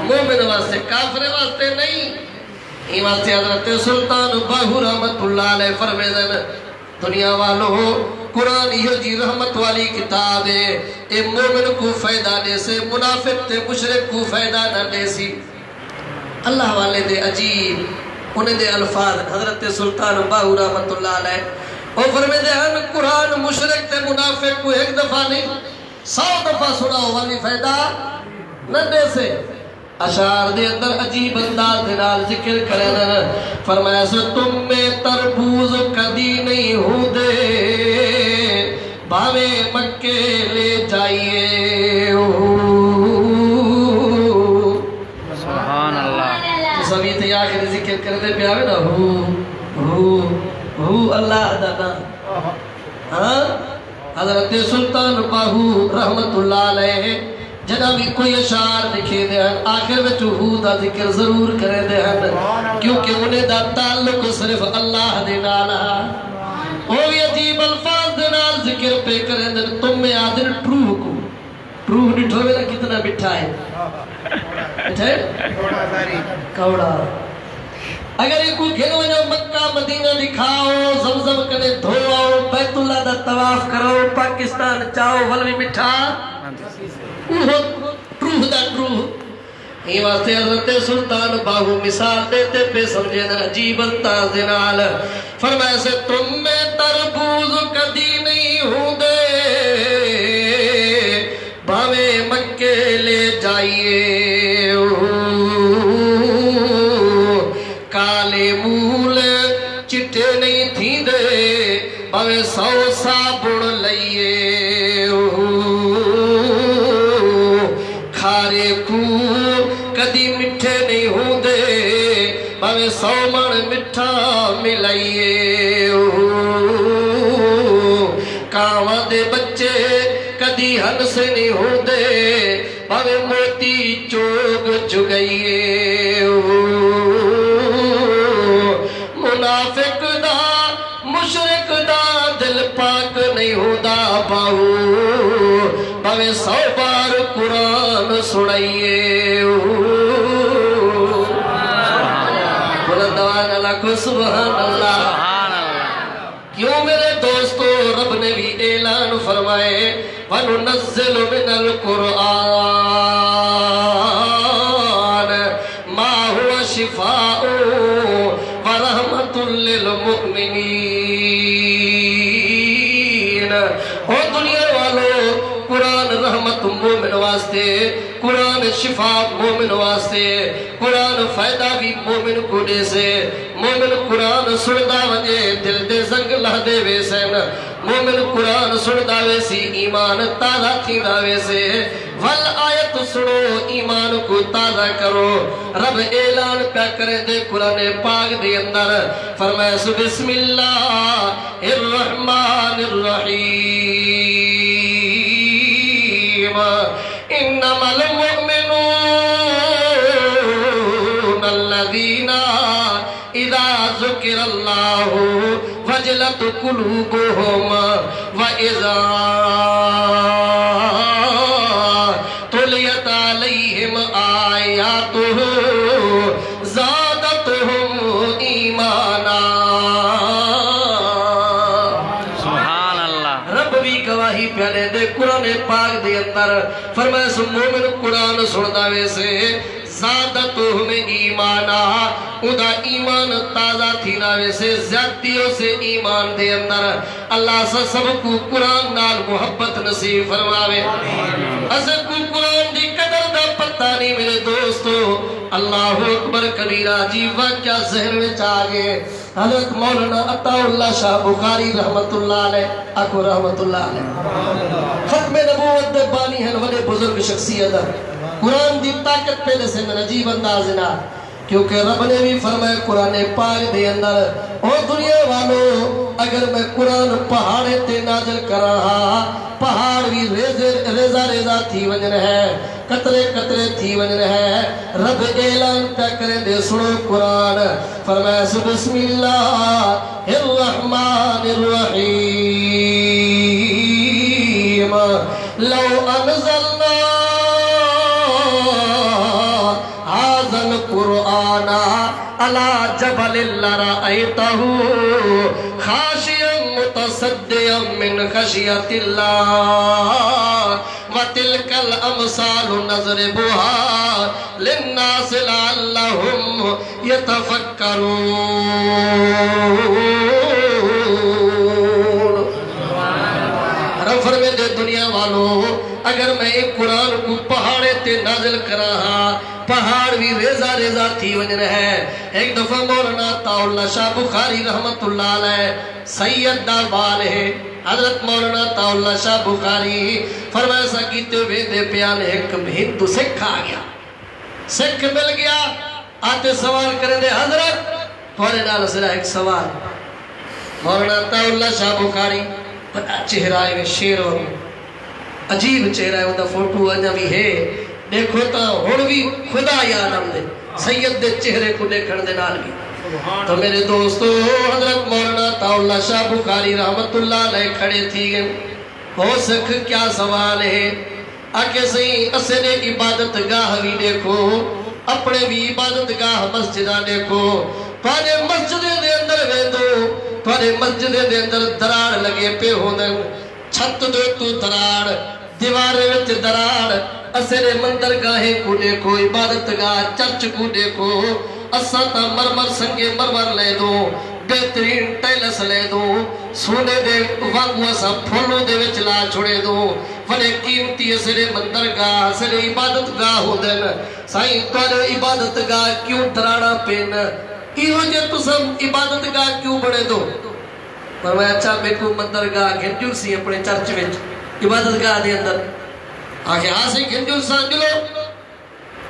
مومن واسطے کافر واسطے نہیں ہی واسطے حضرت سلطان باہو رحمت اللہ علیہ فرمے دن دنیا والو قرآن یہ جی رحمت والی کتاب ہے اے مومن کو فائدہ دے سے منافق تے مشرک کو فائدہ نہ دے سی اللہ والے دے عجیب انہیں دے الفاظ حضرت سلطان باہو رحمت اللہ علیہ اور فرمے دے ہن قرآن مشرک تے منافق کو ایک دفعہ نہیں 100 دفعہ سناؤ والی فائدہ نہ دے سے اشعار دے اندر عجیب انداز دے نال ذکر کرنا فرمایا سے تم میں تربوز کدی نہیں ہوں دے بھاوے مکے لے جائیے سبحان اللہ تو سبھی تے آخر ذکر کرتے پہ آوے نا ہو اللہ دانا ہاں حضرت سلطان باہو رحمت اللہ علیہ جنا بھی کوئی اشعار لکھے دے ہیں آخر میں چوہو دا ذکر ضرور کرے دے ہیں کیونکہ انہیں دا تعلق صرف اللہ دے نالا وہ بھی عجیب الفاظ دے نال ذکر پہ کرے دے تم میں آدھر ٹروح کو ٹروح نٹھو میرا کتنا بٹھا ہے بٹھا ہے کوڑا اگر یہ کوئی گھنو جو مکہ مدینہ دکھاؤ زمزم کنے دھوؤ بیت اللہ دا طواف کرو پاکستان چاہو ولوی بٹھا روح دا روح یہ واسطے حضرت سلطان باہو مثال دیتے پہ سمجھے نا عجیب انداز نال فرمائے سے تم میں تربوز کدی نہیں ہوں دے بھاوے مکے لے جائیے کالے مول چٹے نہیں تھی دے بھاوے 100 صابن لئیے کھارے کو کدی مٹھے نہیں ہوں دے بھاوے 100 من مٹھا ملائیے کاواں دے بچے کدی ہنس نہیں ہوں دے بھاوے موتی چوگ چگئیے منافق دا مشرک دا دل پاک نہیں ہوتا باہو بھاوے 100 بار قرآن سنائیے بلندوان اللہ کو سبحان اللہ کیوں میرے دوستو رب نے بھی اعلان فرمائے وَنُنَزِّلُ مِنَ الْقُرْآنِ مَا هُوَ شِفَاءٌ وَرَحْمَةٌ لِّلْمُؤْمِنِينَ شفا مومن واسطے قرآن فائدہ بھی مومن کو دے سے مومن قرآن سندا وجے دل دے زنگ لہ دے ویسن مومن قرآن سندا ویسی ایمان تازہ تھی دا ویسے ول آیت سنو ایمان کو تازہ کرو رب اعلان پہ کرے دے قرآن پاک دے اندر فرمائے بسم اللہ الرحمن الرحیم انما المؤمنون الذين اذا ذكر الله وجلت قلوبهم واذا تليت عليهم آياته زادتهم ایمانا سبحان اللہ رب بھی گواہی پیالے دے قرآن پاک دے اندر فرمائے سو مومن قرآن سندا ویسے زادتهم ایمانا ادا ایمان تازہ تھینا ویسے زیادتیوں سے ایمان دے اندر اللہ سے سب کو قرآن نال محبت نصیب فرماوے اصل کو قرآن دی قدر دا پتہ نہیں میرے دوستو اللہ اکبر کبیرہ جی واقعہ ذہن میں چاہے حضرت مولانا عطا اللہ شاہ بخاری رحمت اللہ علیہ اکو رحمت اللہ علیہ ختم نبوت دے بانی ہیں وڈے بزرگ شخصیت قرآن دی طاقت پہ دے سے نجیب اندازنا کیونکہ رب نے بھی فرمائے قرآن پاک دے اندر او دنیا والو اگر میں قرآن پہاڑے تے نازل کر رہا پہاڑ بھی ریزہ ریزہ تھی ونجن ہے قطرے قطرے تھی ونجن ہے رب اعلان پہ کرے دے سنو قرآن فرمائے بسم اللہ الرحمن الرحیم لو انزلنا هذا القرآن على جبل لرأيته خاشعا متصدعا من خشية الله وتلك الأمثال نضربها للناس لعلهم يتفكرون رب فرمے دے دنیا والوں اگر میں ایک قرآن کو پہاڑے تے نازل کراہا پہاڑ بھی ریزہ ریزہ تھی ونجن ہے ایک دفعہ مولانا عطا اللہ شاہ بخاری رحمت اللہ علیہ سید داربال ہے حضرت مولانا عطا اللہ شاہ بخاری فرمائے سا کیتے ہوئے دے پیانے ایک ہندو سکھ آ گیا سکھ مل گیا آتے سوال کریں دے حضرت تھوڑے نال سرا ایک سوال مولانا عطا اللہ شاہ بخاری بڑا چہرہ ہے شیر اور عجیب چہرہ ہے وہ فوٹو آجا بھی ہے دیکھو تا ہون بھی خدا یاد ہم دے سید دے چہرے کو دیکھن دے نال بھی تو میرے دوستو حضرت مولانا عطا اللہ شاہ بخاری رحمت اللہ علیہ کھڑے تھی گئے ہو سکھ کیا سوال ہے آکے صحیح اسے عبادت گاہ بھی دیکھو اپنے بھی عبادت گاہ مسجدہ دیکھو پانے مسجد دے اندر ویندو پانے مسجد دے اندر دراڑ لگے پہ ہوندن چھت دے تو دراڑ دیوارے وچ دراڑ اسرے مندر گاہیں کو دیکھو عبادت گاہ چرچ کو دیکھو اساتا مرمر سنگے مرمر لے دو بہترین ٹیلس لے دو سونے دے وانگو اسا پھولو دے وچ لا چھوڑے دو ونے قیمتی اسرے مندر گاہ اسرے عبادت گاہ ہو دن سائیں توڑے عبادت گاہ کیوں دراڑا پین ایہو جے تو سب عبادت گاہ کیوں بڑے دو فرمایا اچھا میں کو مندر گاہ گھنٹیوں سی اپنے چرچ وچ عبادت گاہ دے اندر آگے ہاں سے گھنٹیوں سان جلو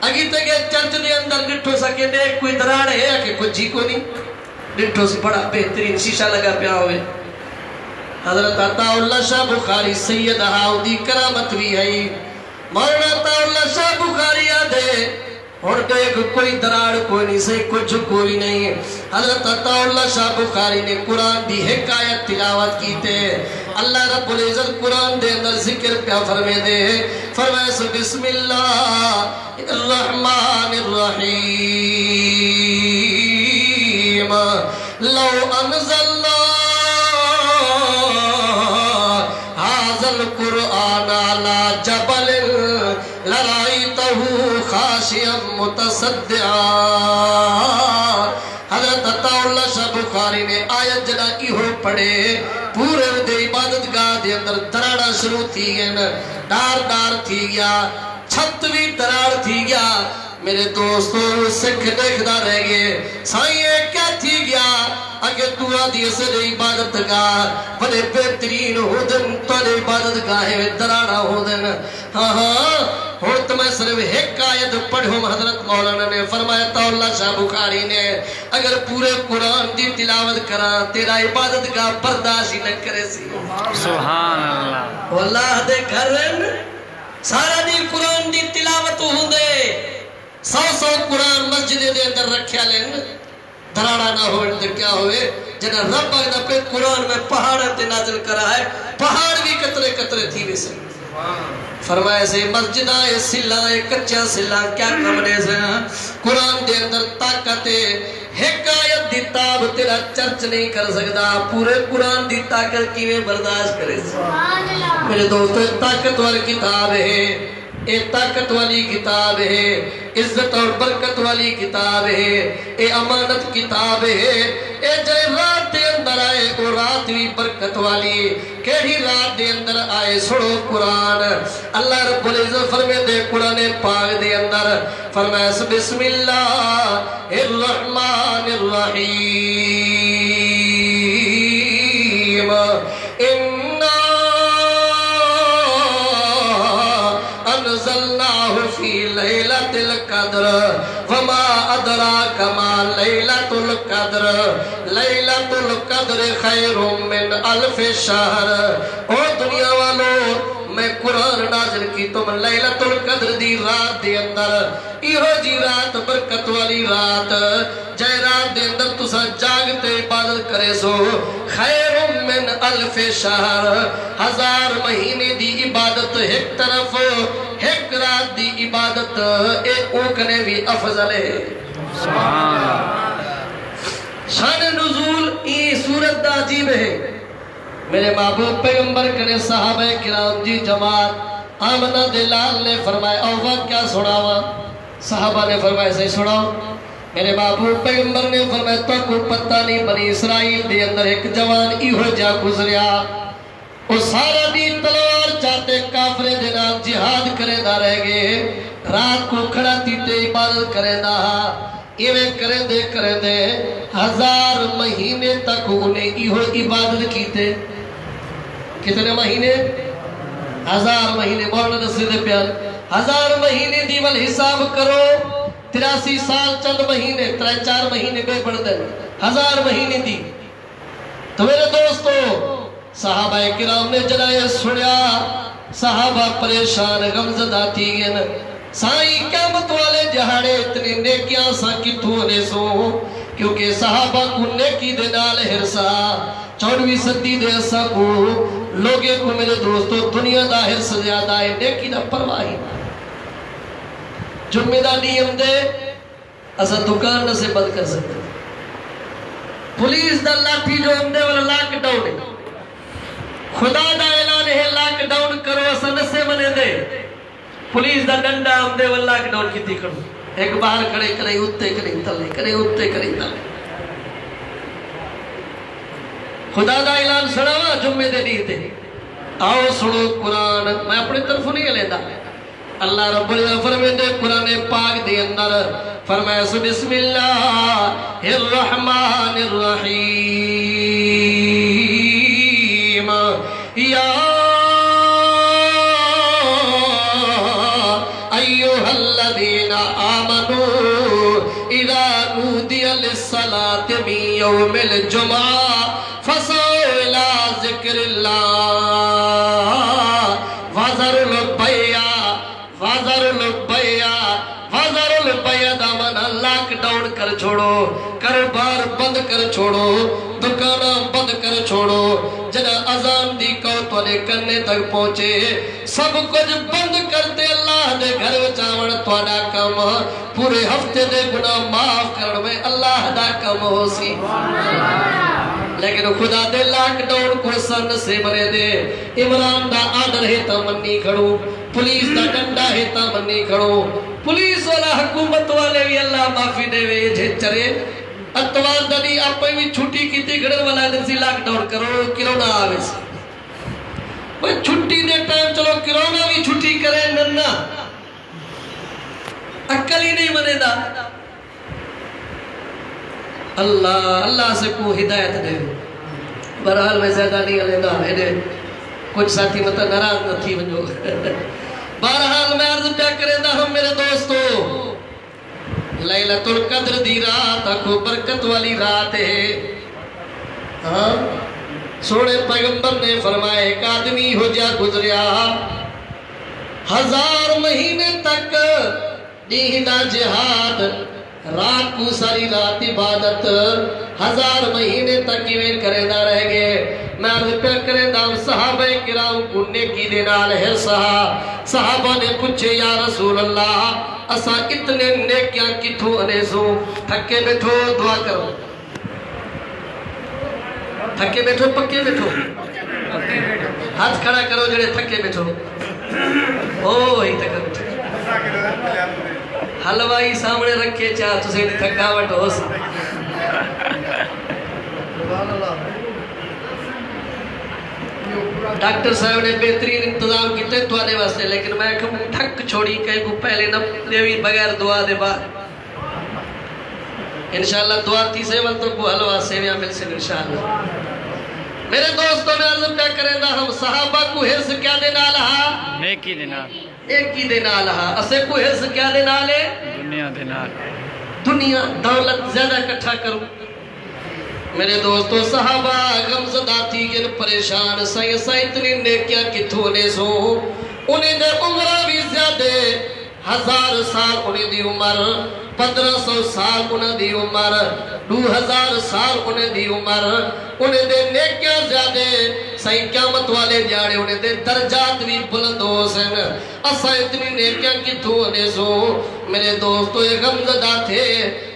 اگی تک چرچ دے اندر ڈٹھو سکے دے کوئی دراڑ ہے کہ کوئی جی کو نہیں ڈٹھو سے بڑا بہترین شیشہ لگا پیا ہوئے حضرت عطا اللہ شاہ بخاری سید ہاؤدی کرامت بھی ہے مولانا عطا اللہ شاہ بخاری آدھے اور دیکھ کوئی دراڑ کوئی نہیں سے کچھ کوئی نہیں حضرت عطا اللہ شاہ بخاری نے قرآن دی حکایت تلاوت کی تے اللہ رب العزت قرآن دے اندر ذکر پیا فرمے دے فرمائے سو بسم اللہ الرحمن الرحیم لو انزلنا هذا القرآن على جبل لرأيته خاشعا متصدعا حضرت عطا اللہ شاہ بخاری نے آیت جنا کی ہو پڑے پورے دے عبادت گاہ دے اندر دراڑا شروع تھی گئے ڈار ڈار تھی گیا چھت بھی دراڑ تھی گیا میرے دوستو سکھ دیکھدا رہ گئے سائیے کیا تھی گیا اگر دعا دی سر عبادت گاہ بڑے بہترین ہو دن توڑے عبادت گاہ دراڑا ہو دن ہاں ہوں تو میں صرف ایک آیت پڑھوں حضرت مولانا نے فرمایا اللہ شاہ بخاری نے اگر پورے قرآن دی تلاوت کرا تیرا عبادت گاہ برداشت ہی نہ کرے سی سبحان اللہ اللہ دے گھرن سارا دی قرآن دی تلاوت ہوں دے 100 قرآن مسجد دے اندر رکھیا لین دراڑا نہ ہوئے تو کیا ہوئے جنہا رب اگنا پہ قرآن میں پہاڑ تے نازل کرا ہے پہاڑ بھی قطرے قطرے تھی بھی سے فرمائے سے مسجد آئے سلہ کچھا سلہ کیا کمرے سے قرآن دے اندر طاقت حکایت دی تاب تیرا چرچ نہیں کر سکتا پورے قرآن دی طاقت کی میں برداشت کرے سے میرے دوستو طاقت والی کتاب ہے اے طاقت والی کتاب ہے عزت اور برکت والی کتاب ہے اے امانت کتاب ہے اے جائے رات دے اندر آئے وہ رات بھی برکت والی کیڑی رات دے اندر آئے سڑو قرآن اللہ رب العزت فرمے دے قرآن پاک دے اندر فرمائے بسم اللہ الرحمن الرحیم انزلناه في ليلة القدر وما أدراك ما ليلة القدر ليلة القدر خير من 1000 شهر او دنیا والو میں قرآن نازل کی تم لیلۃ القدر دی رات دے اندر ایہو جی رات برکت والی رات جائے رات دے اندر تسا جاگتے عبادت کرے سو خیر من 1000 شہر 1000 مہینے دی عبادت ایک طرف ایک رات دی عبادت ایک اوکنے بھی افضل ہے شان نزول یہ صورت دا عجیب ہے میرے محبوب پیغمبر کرے صحابہ کرام جی جماعت آمنہ دلال نے فرمایا اوہ کیا سناوا صحابہ نے فرمایا صحیح سناو میرے محبوب پیغمبر نے فرمایا تو کو پتہ نہیں بنی اسرائیل دے اندر ایک جوان ایہو جا گزریا وہ سارا دی تلوار چاہتے کافرے دنام جہاد کرے دا رہ گئے رات کو کھڑا تیتے عبادت کرے دا ایویں کرے دے 1000 مہینے تک انہیں ایہو عبادت کیتے کتنے مہینے 1000 مہینے مولانا نصیر پیار 1000 مہینے دیول حساب کرو 83 سال چند مہینے 3-4 مہینے بے پڑھ دیں 1000 مہینے دی تو میرے دوستو صحابہ کرام نے جنائے سنیا صحابہ پریشان غمزدہ تھی گئن سائیں قیامت والے جہاڑے اتنی نیکیاں سا کتوں نے سو کیونکہ صحابہ کو نیکی دے نال حرسا 14ویں صدی دے ایسا کو لوگے کو میرے دوستو دنیا دا حرس زیادہ ہے نیکی دا پرواہی جمعہ دا نیم دے اسا دکان نہ سے بند کر سکتے پولیس دا لاٹھی جو ہم دے والا لاک ڈاؤن ہے خدا دا اعلان ہے لاک ڈاؤن کرو اسا نہ سے منے دے پولیس دا ڈنڈا ہم دے والا لاک ڈاؤن کی تھی کرو ایک باہر کڑے کرے اتے کرے تلے کرے اتے کرے تلے خدا دا اعلان سناوا جمعے دے نہیں دے آؤ سنو قرآن میں اپنے طرف نہیں لیندہ اللہ رب العزت فرمائے دے قرآن پاک دے اندر فرمائے بسم اللہ الرحمن الرحیم یا ایوہ الذین آمنوا اذا نودی للصلاة من یوم الجمعہ فسعوا الى ذکر اللہ وذروا البیع دامن لاک ڈاؤن کر چھوڑو کاروبار بند کر چھوڑو دکانہ بند کر چھوڑو جنہ اذان دی کوتوالے کرنے تک پہنچے سب کچھ بند کرتے اللہ دے گھر چاوڑ توڑا کم پورے ہفتے دے گناہ معاف کرنے میں اللہ دا کم ہو سی لیکن خدا دے لاک ڈاؤن کو سن سے بنے دے عمران دا آڈر ہے تا منی کھڑو پولیس دا ڈنڈا ہے تا منی کھڑو پولیس والا حکومت والے بھی اللہ معافی دے وے جھے چرے اتوار دنی آپ بھی چھوٹی کی تھی گھڑن والا دن سی لاک ڈاؤن کرو کرونا آوے سی بھئی چھوٹی دے ٹائم چلو کرونا بھی چھوٹی کرے ننہ منے دا اللہ سے کو ہدایت دے برحال میں زیادہ نہیں علیدہ ہے کچھ ساتھی مطلب ناراض نہ تھی ونجو بہرحال میں عرض پیا کرے دا ہم میرے دوستو لیلۃ القدر دی رات کو برکت والی رات ہے ہاں سونے پیغمبر نے فرمایا ایک آدمی ہو جا گزریا 1000 مہینے تک دینا جہاد رات کو ساری رات عبادت 1000 مہینے تک ایویں کرے دا رہ گئے میں عرض پہ کرے دا صحابہ کرام کو نیکی دے نال ہے صحابہ نے پوچھے یا رسول اللہ اسا اتنے نیکیاں کتھوں انے سو تھکے بیٹھو دعا کرو تھکے بیٹھو پکے بیٹھو ہاتھ کھڑا کرو جڑے تھکے بیٹھو ہی تھکا بیٹھو حلوائی سامنے رکھے چاہ تُسے تھکاوٹ ہو سا ڈاکٹر صاحب نے بہترین انتظام کیتے تو آنے واسطے لیکن میں کہوں تھک چھوڑی کہیں کو پہلے نہ دیوی بغیر دعا دے بعد انشاءاللہ دعا تیسے وقت کو حلوہ سیویاں مل سے انشاءاللہ میرے دوستوں میں عرض کیا کریں دا ہم صحابہ کو حرص کیا دینا لہا نیکی دینا ایک ہی دینا لہا اسے کو حرص کیا دینا لے دنیا دینا دنیا دولت زیادہ کٹھا کروں میرے دوستو صحابہ غمزدہ تھی گن پریشان سائیں اتنی نیکیاں کتھوں نے سو انہیں دے عمرہ بھی زیادہ 1000 سال انہیں دی عمر 1500 سال انہیں دی عمر 2000 سال انہیں دی عمر انہیں دے نیکیاں زیادہ سائیں قیامت والے جاڑے انہیں دے درجات بھی بلند ہو سن اسا اتنی نیکیاں کتھوں نے سو میرے دوستو یہ غمزدہ تھے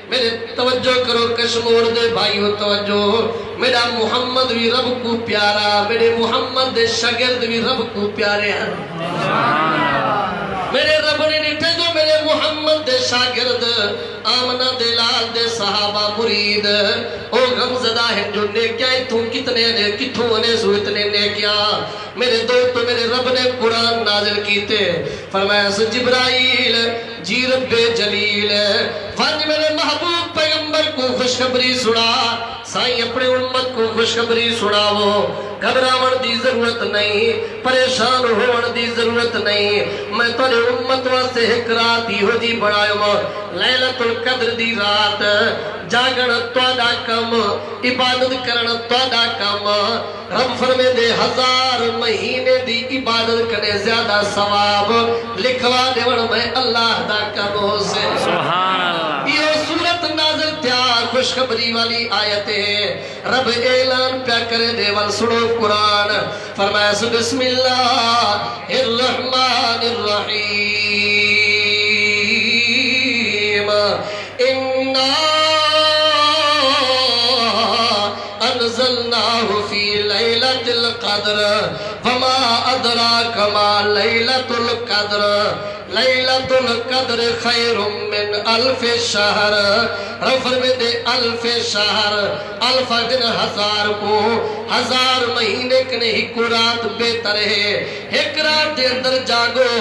میرے توجہ کرو کشمور دے بھائیو توجہ میرا محمد بھی رب کو پیارا میرے محمد دے شاگرد بھی رب کو پیارے ہیں میرے رب نے نٹھے جو میرے محمد دے شاگرد آمنہ دے لال دے صحابہ مرید او غمزدہ ہیں جو نیکیاں توں کتنے نے کتھوں نے سو اتنے نیکیاں میرے دوست میرے رب نے قرآن نازل کیتے فرمایا سو جبرائیل جی رب جلیل فانج میرے محبوب پیغمبر کو خوشخبری سنا سائیں اپنے امت کو خوشخبری سناو گھبراون دی ضرورت نہیں پریشان ہون دی ضرورت نہیں میں تورے امت واسطے ایک رات ہی ہو جی بڑھائیو لیلۃ القدر دی رات جاگن توڑا کم عبادت کرن توڑا کم رب فرمے دے 1000 مہینے دی عبادت کرنے زیادہ ثواب لکھوا دیون میں اللہ دا کم ہو سے سبحان اللہ یہ سورت نازل تیار خوشخبری والی آیت ہے رب اعلان پیا کرے دے وال سنو قرآن فرمایا سو بسم اللہ الرحمن الرحیم انزلناه في ليلة القدر وما أدراك ما ليلة القدر ليلة القدر خير من 1000 شهر رفر میں دے 1000 شہر 1000 دن 1000 کو 1000 مہینے کنے ایک رات بہتر ہے ایک رات دے اندر جاگو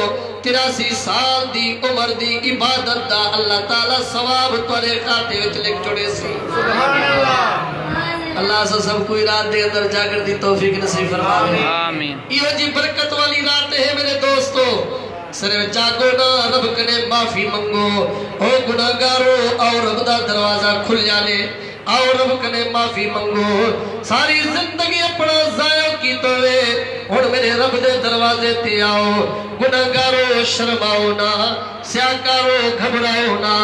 83 سال دی عمر دی عبادت دا اللہ تعالیٰ ثواب توڑے خاتے وچ لکھ چھوڑے سی سبحان اللہ اللہ سے سب کوئی رات دے اندر جاگر دی توفیق نصیب فرمائے آمین یہ جی برکت والی رات ہے میرے دوستو سرے جاگو نا رب کنے معافی منگو او گناہگارو اور رب دا دروازہ کھل جانے اور رب کنے معافی منگو ساری زندگی اپنا ضائع کی توے اور میرے رب دے دروازے تے آؤ گناہگارو شرماؤ نا سیاکارو گھبراؤ نا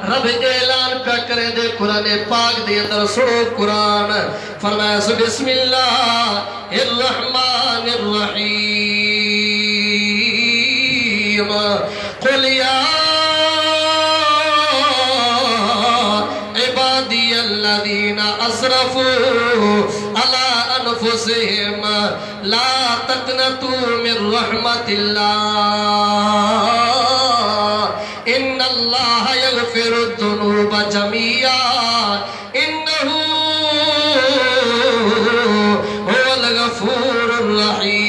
رب اعلان پہ کرے دے قرآن پاک دے اندر سنو قرآن فرمایا سو بسم اللہ الرحمن الرحیم قل یا عبادی الذین اسرفوا علی انفسهم لا تقنطوا من رحمت اللہ ان اللہ یغفر الذنوب جميعا انه هو الغفور الرحیم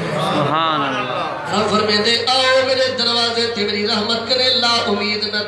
سبحان اللہ فرمے دے آؤ میرے دروازے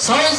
100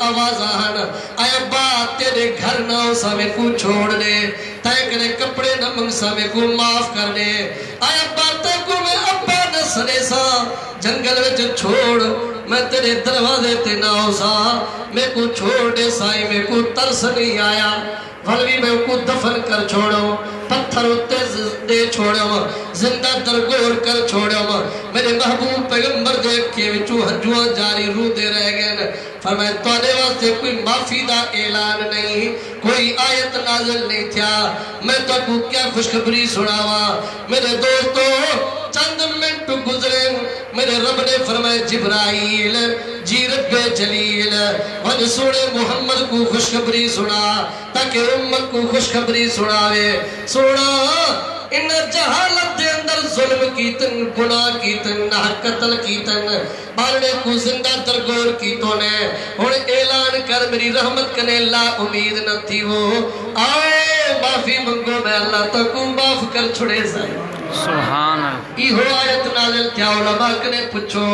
آواز آہن آیا بات تیرے گھر نہ ہو سامے کو چھوڑ دے تیکنے کپڑے نہ منگ سامے کو معاف کر دے آیا باتیں کو میں ابا نہ سنے سا جنگل وچ چھوڑ میں تیرے دروازے تے نہ ہو سا میں کو چھوڑ دے سائی میں کو ترس نہیں آیا بھلوی میں کو دفن کر چھوڑو پتھر اتے دے چھوڑو زندہ درگور کر چھوڑو میرے محبوب پیغمبر دیکھ کے وچو ہنجوان جاری رو دے رہ گئے فرمائے توڑے واسطے کوئی معافی دا اعلان نہیں کوئی آیت نازل نہیں تھیا میں تو کو کیا خوشخبری سناوا میرے دوستو چند منٹ گزرے میرے رب نے فرمائے جبرائیل جی رب جلیل وجہ سوڑے محمد کو خوشخبری سنا تاکہ امت کو خوشخبری سناوے سوڑا ان جہالت دے اندر ظلم کیتن گناہ کیتن نہ قتل کیتن بارنے کو زندہ درگور کیتوں نے اور اعلان کر میری رحمت کنے اللہ امید نہ تھی وہ آئے معافی منگو میں اللہ تکو معاف کر چھڑے سائے سبحان اللہ یہ ہو آیت نازل کیا علماء کنے پچھو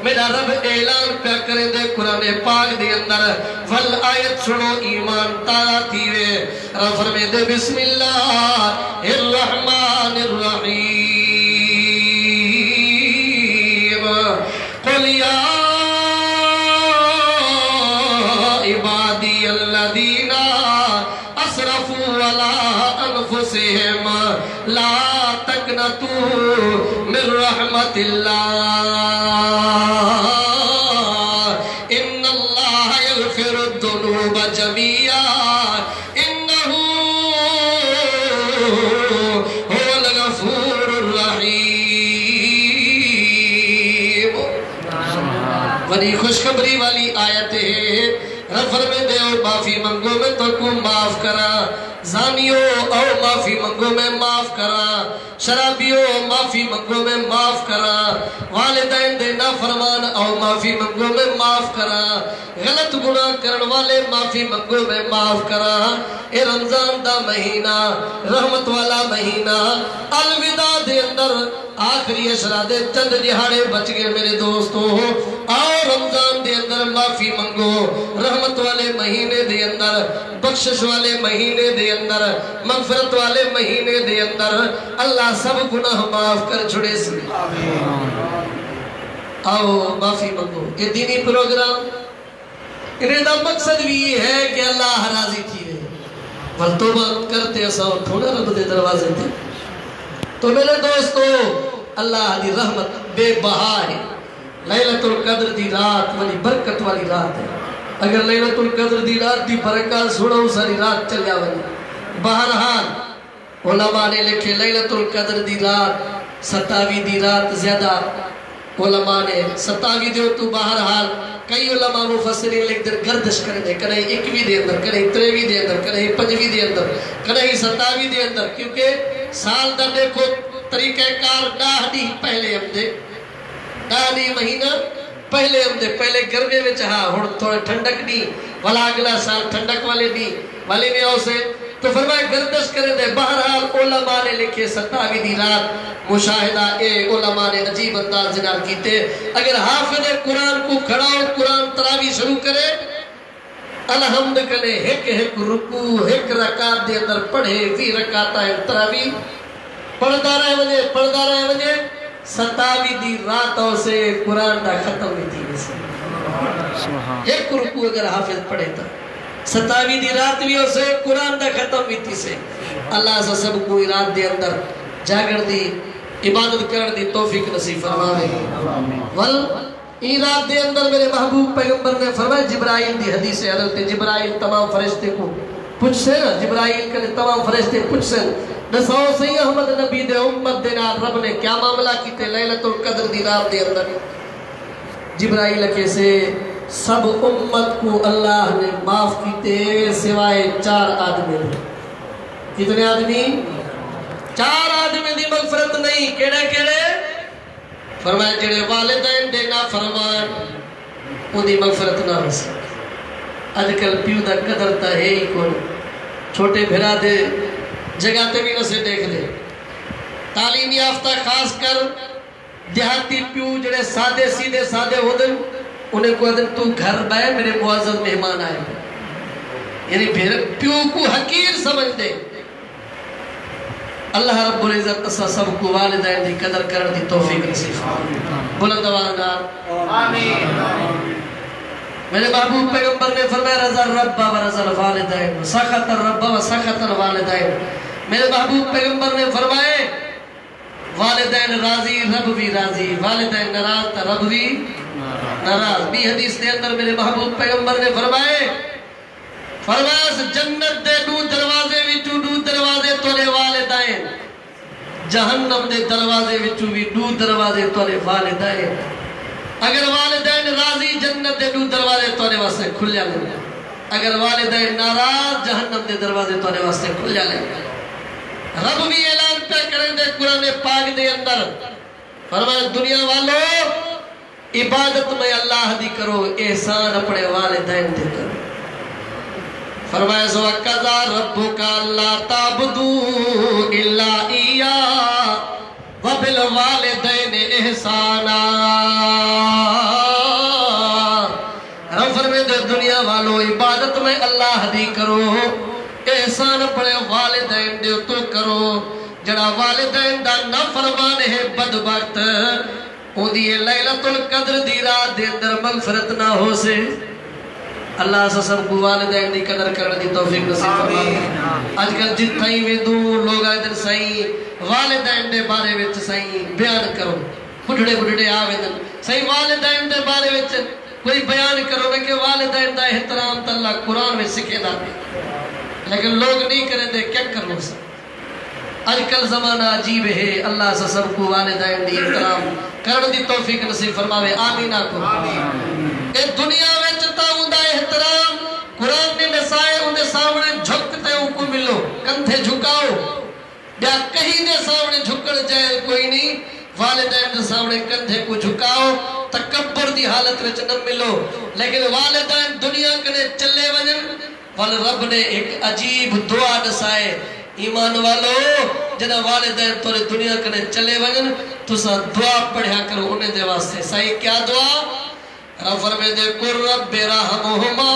میرا رب اعلان پہ کرے دے قرآن پاک دے اندر فل آیت سنو ایمان تارا تھیوے رب فرمے دے بسم اللہ الرحمن الرحیم قل یا عبادی الذین اسرفوا علی انفسہم لا تقنطوا من رحمت اللہ ان اللہ یغفر الذنوب جميعا انہ هو الغفور الرحیم بڑی خوشخبری والی آیت ہے رفر میں دے اور معافی منگو میں تو کو معاف کرا زانیو او معافی منگو میں معاف کرا شرابیو معافی منگو میں معاف کرا والدین دے نافرمان او معافی منگو میں معاف کرا غلط گناہ کرن والے معافی منگو میں معاف کرا اے رمضان دا مہینہ رحمت والا مہینہ الوداع دے اندر آخری اشرا دے چند دہاڑے بچ گئے میرے دوستو آؤ رمضان دے اندر معافی منگو رحمت والے مہینے دے اندر بخشش والے مہینے دے اندر مغفرت والے مہینے دے اندر اللہ سب گناہ معاف کر چھڑے سے آؤ معافی منگو یہ دینی پروگرام انہیں دا مقصد بھی یہ ہے کہ اللہ راضی تھی ہے والتوبہ کرتے ایسا تھوڑا رب دے دروازے تھے تو میرے دوستو اللہ دی رحمت بے بہا ہے لیلۃ القدر دی رات والی برکت والی رات ہے اگر لیلۃ القدر دی رات دی برکات سنو ساری رات چل جاوانی بہرحال علماء نے لکھے لیلۃ القدر دی رات 27 دی رات زیادہ علماء نے 27 دیو تو بہرحال کئی علماء مفسرین لکھ در گردش کرنے کہیں 21 دے اندر کہیں 23 دے اندر کہیں 25 دے اندر کہیں 27 دے اندر کیونکہ سال دا دیکھو طریقہ کار ڈاہدی پہلے ہم دے ڈاہدی مہینہ پہلے ہم دے پہلے گرمے میں چاہا ہون تھوڑے ٹھنڈک دی والا اگلا سال ٹھنڈک والے دی والے میں آؤ سے تو فرمائے گردش کرے دے بہرحال علماء نے لکھے 27 دی رات مشاہدہ اے علماء نے عجیب انداز ذکر کیتے اگر حافظ قرآن کو کھڑا ہو قرآن تراوی شروع کرے الحمد کنے ایک رکوع ایک رکعت دے اندر پڑھے وی رکعتہ تراوی پڑھدا رہے وجہ 27 دی راتوں سے قرآن دا ختم نہیں تھی ایک رکوع اگر حافظ پڑھے تا 27 دی رات بھی اسے قرآن دا ختم بھی تھی سے اللہ سے سب کو رات دے اندر جاگر دی عبادت کرن دی توفیق نصیب فرمائے ول این رات دے اندر میرے محبوب پیغمبر نے فرمایا جبرائیل دی حدیث ہے حضرت جبرائیل تمام فرشتے کو پوچھ سے نا جبرائیل کے تمام فرشتے پوچھ سے نساؤ سی احمد نبی دے امت دے نال رب نے کیا معاملہ کیتے لیلۃ القدر دی رات دے اندر جبرائیل کیسے سب امت کو اللہ نے معاف کیتے سوائے 4 آدمی کتنے آدمی 4 آدمی دی مغفرت نہیں کیڑے کیڑے فرمائے جڑے والدین دے نا فرمان ان دی مغفرت نہ ہو سکے آج کل پیو دا قدر تا ہے ہی کون چھوٹے بھرا دے جگہ تے بھی نہ سے دیکھ دے تعلیم یافتہ خاص کر دیہاتی پیو جڑے سادے سیدھے سادے ہو دن انہیں کو دن تو گھر بائے میرے معزز مہمان آئے یعنی پھر پیو کو حقیر سمجھ دے اللہ رب العزت اسا سب کو والدین دی قدر کرن دی توفیق نصیب بلند آواز آمین میرے محبوب پیغمبر نے فرمایا رضا الرب و رضا الوالدین سخط الرب و سخط الوالدین میرے محبوب پیغمبر نے فرمائے والدین راضی رب بھی راضی والدین ناراض تا رب بھی ناراض بھی حدیث دے اندر میرے محبوب پیغمبر نے فرمائے جنت دے دو دروازے وچوں دو دروازے تولے والدین جہنم دے دروازے وچوں بھی دو دروازے تولے والدین اگر والدین راضی جنت دے دو دروازے تولے واسطے کھل جانے اگر والدین ناراض جہنم دے دروازے تولے واسطے کھل جانے رب بھی اعلان پہ کریں دے قرآن پاک دے اندر فرمایا دنیا والو عبادت میں اللہ دی کرو احسان اپنے والدین دے کرو فرمایا وَقَضَى رَبُّكَ أَلَّا تَعْبُدُوا إِلَّا إِيَّاهُ وَبِالْوَالِدَيْنِ إِحْسَانًا رب فرمائے دے دنیا والو عبادت میں اللہ دی کرو احسان اپنے والدین دے تو کرو جڑا والدین دا نافرمان ہے بدبخت او دی لیلۃ القدر دی رات دے اندر مغفرت نہ ہو سے اللہ سے سب کو والدین دی قدر کرنے دی توفیق نصیب فرمائے آج کل جتھائی میں دو لوگ آئے دن صحیح والدین دے بارے وچ صحیح بیان کرو بڑھڑے بڑھڑے آوے دن صحیح والدین دے بارے وچ کوئی بیان کرو کہ والدین دا احترام تا اللہ قرآن میں سکھے دا لیکن لوگ نہیں کریں دے کیا کرو سب آج کل زمانہ عجیب ہے اللہ سے سب کو والدین دی احترام کرنے دی توفیق نصیب فرمائے آمین آکو اے دنیا میں چتا ہوں دا احترام قرآن نے نسائے انہیں سامنے جھکتے ہوں کو ملو کندھے جھکاؤ یا کہیں دے سامنے جھکڑ جائے کوئی نہیں والدین دے سامنے کندھے کو جھکاؤ تکبر دی حالت میں نہ ملو لیکن والدین دنیا کنے چلے وجن رب نے ایک عجیب دعا نسائے ایمان والو جنہ والدین تورے دنیا کنے چلے وجن تو سا دعا پڑھیا کرو انہیں دے واسطے صحیح کیا دعا رب فرمے دے قُرْ رَبِّ رَحْمُهُمَا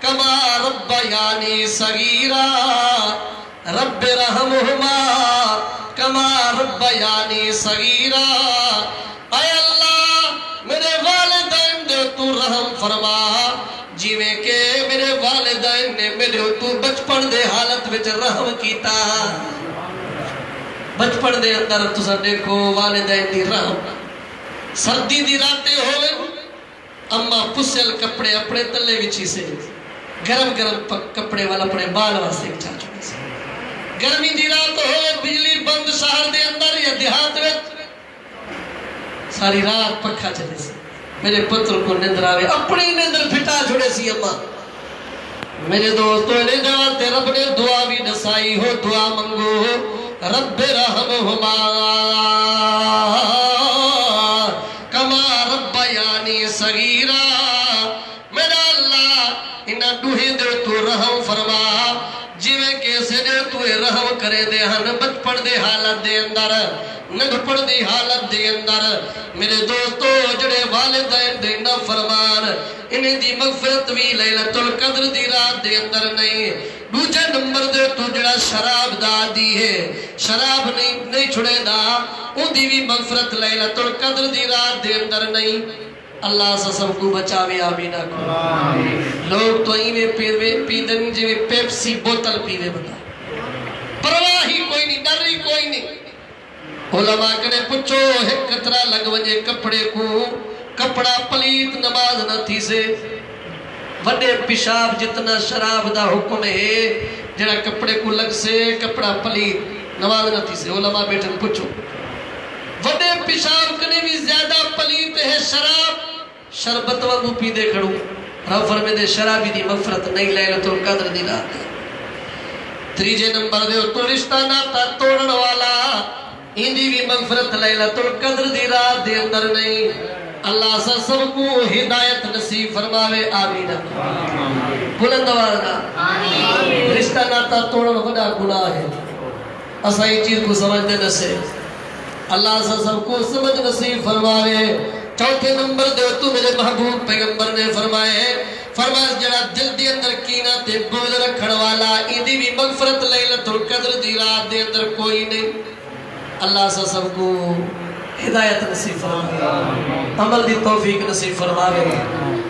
كَمَا رَبَّيَانِي صَغِيرًا رَبِّ رَحْمُهُمَا كَمَا رَبَّيَانِي صَغِيرًا اے اللہ میرے والدین دے تو رحم فرما جیویں کہ میرے والدین نے میرے تو بچپن دے حالت وچ رحم کیتا بچپن دے اندر تسا دیکھو والدین دی رحم سردی دی راتیں ہوئے اما پسل کپڑے اپنے تلے وچھی سے گرم گرم کپڑے والا اپنے بال واسطے چاہ چکے سے گرمی دی رات ہوئے بجلی بند شہر دے اندر یا دیہات وچ ساری رات پکھا چلے سے میرے پتر کو نندر آوے اپنی نندر پھٹا چھوڑے سی اما میرے دوستو انہیں جوانتے رب نے دعا بھی نسائی ہو دعا منگو رب رحمہما کما ربیانی صغیرا میرا اللہ انہا دوہی دے تو رحم فرما جیویں کیسے دے تو رحم کرے دے ہن بچپن دے حالت دے اندر نگپڑ دی حالت دے اندر میرے دوستو جڑے والدین دے نہ فرمان انہیں دی مغفرت بھی لیلۃ القدر دی رات دے اندر نہیں دوجہ نمبر دے تو جڑا شراب دا دی ہے شراب نہیں چھڑے دا ان دی بھی مغفرت لیلۃ القدر دی رات دے اندر نہیں اللہ سے سب کو بچاوے آمین آکو لوگ تو ایمیں پیدن جی میں پیپسی بوتل پیوے بتا پرواہی کوئی نہیں ڈری کوئی نہیں علماء کنے پچھو ایک قطرہ لگ وجے کپڑے کو کپڑا پلیت نماز نہ تھی سے وڈے پیشاب جتنا شراب دا حکم ہے جڑا کپڑے کو لگ سے کپڑا پلیت نماز نہ تھی سے علماء بیٹھن پچھو وڈے پیشاب کنے بھی زیادہ پلیت ہے شراب شربت وانگو پی دے کھڑو رب فرمے دے شرابی دی مغفرت نہیں لیلۃ القدر دی رات تیجے نمبر دے تو رشتہ ناتا توڑن والا اندی بھی مغفرت لیلۃ القدر دی رات دے اندر نہیں اللہ سے سب کو ہدایت نصیب فرماوے آمین بلند آواز رشتہ ناتا توڑن وڈا گناہ ہے اسا یہ چیز کو سمجھتے نسے اللہ سے سب کو سمجھ نصیب فرماوے چوتھے نمبر دے تو میرے محبوب پیغمبر نے فرمایا جڑا دل دی اندر کینہ تے بغض رکھن والا ایدی بھی مغفرت لیلۃ القدر دی رات دے اندر کوئی نہیں اللہ سے سب کو ہدایت نصیب فرماوے عمل دی توفیق نصیب فرماوے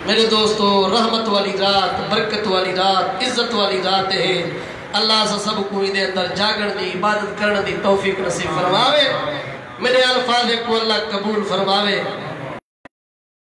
میرے دوستو رحمت والی رات برکت والی رات عزت والی رات ہے اللہ سے سب کو دے اندر جاگن دی عبادت کرن دی توفیق نصیب فرماوے میرے الفاظ کو اللہ قبول فرماوے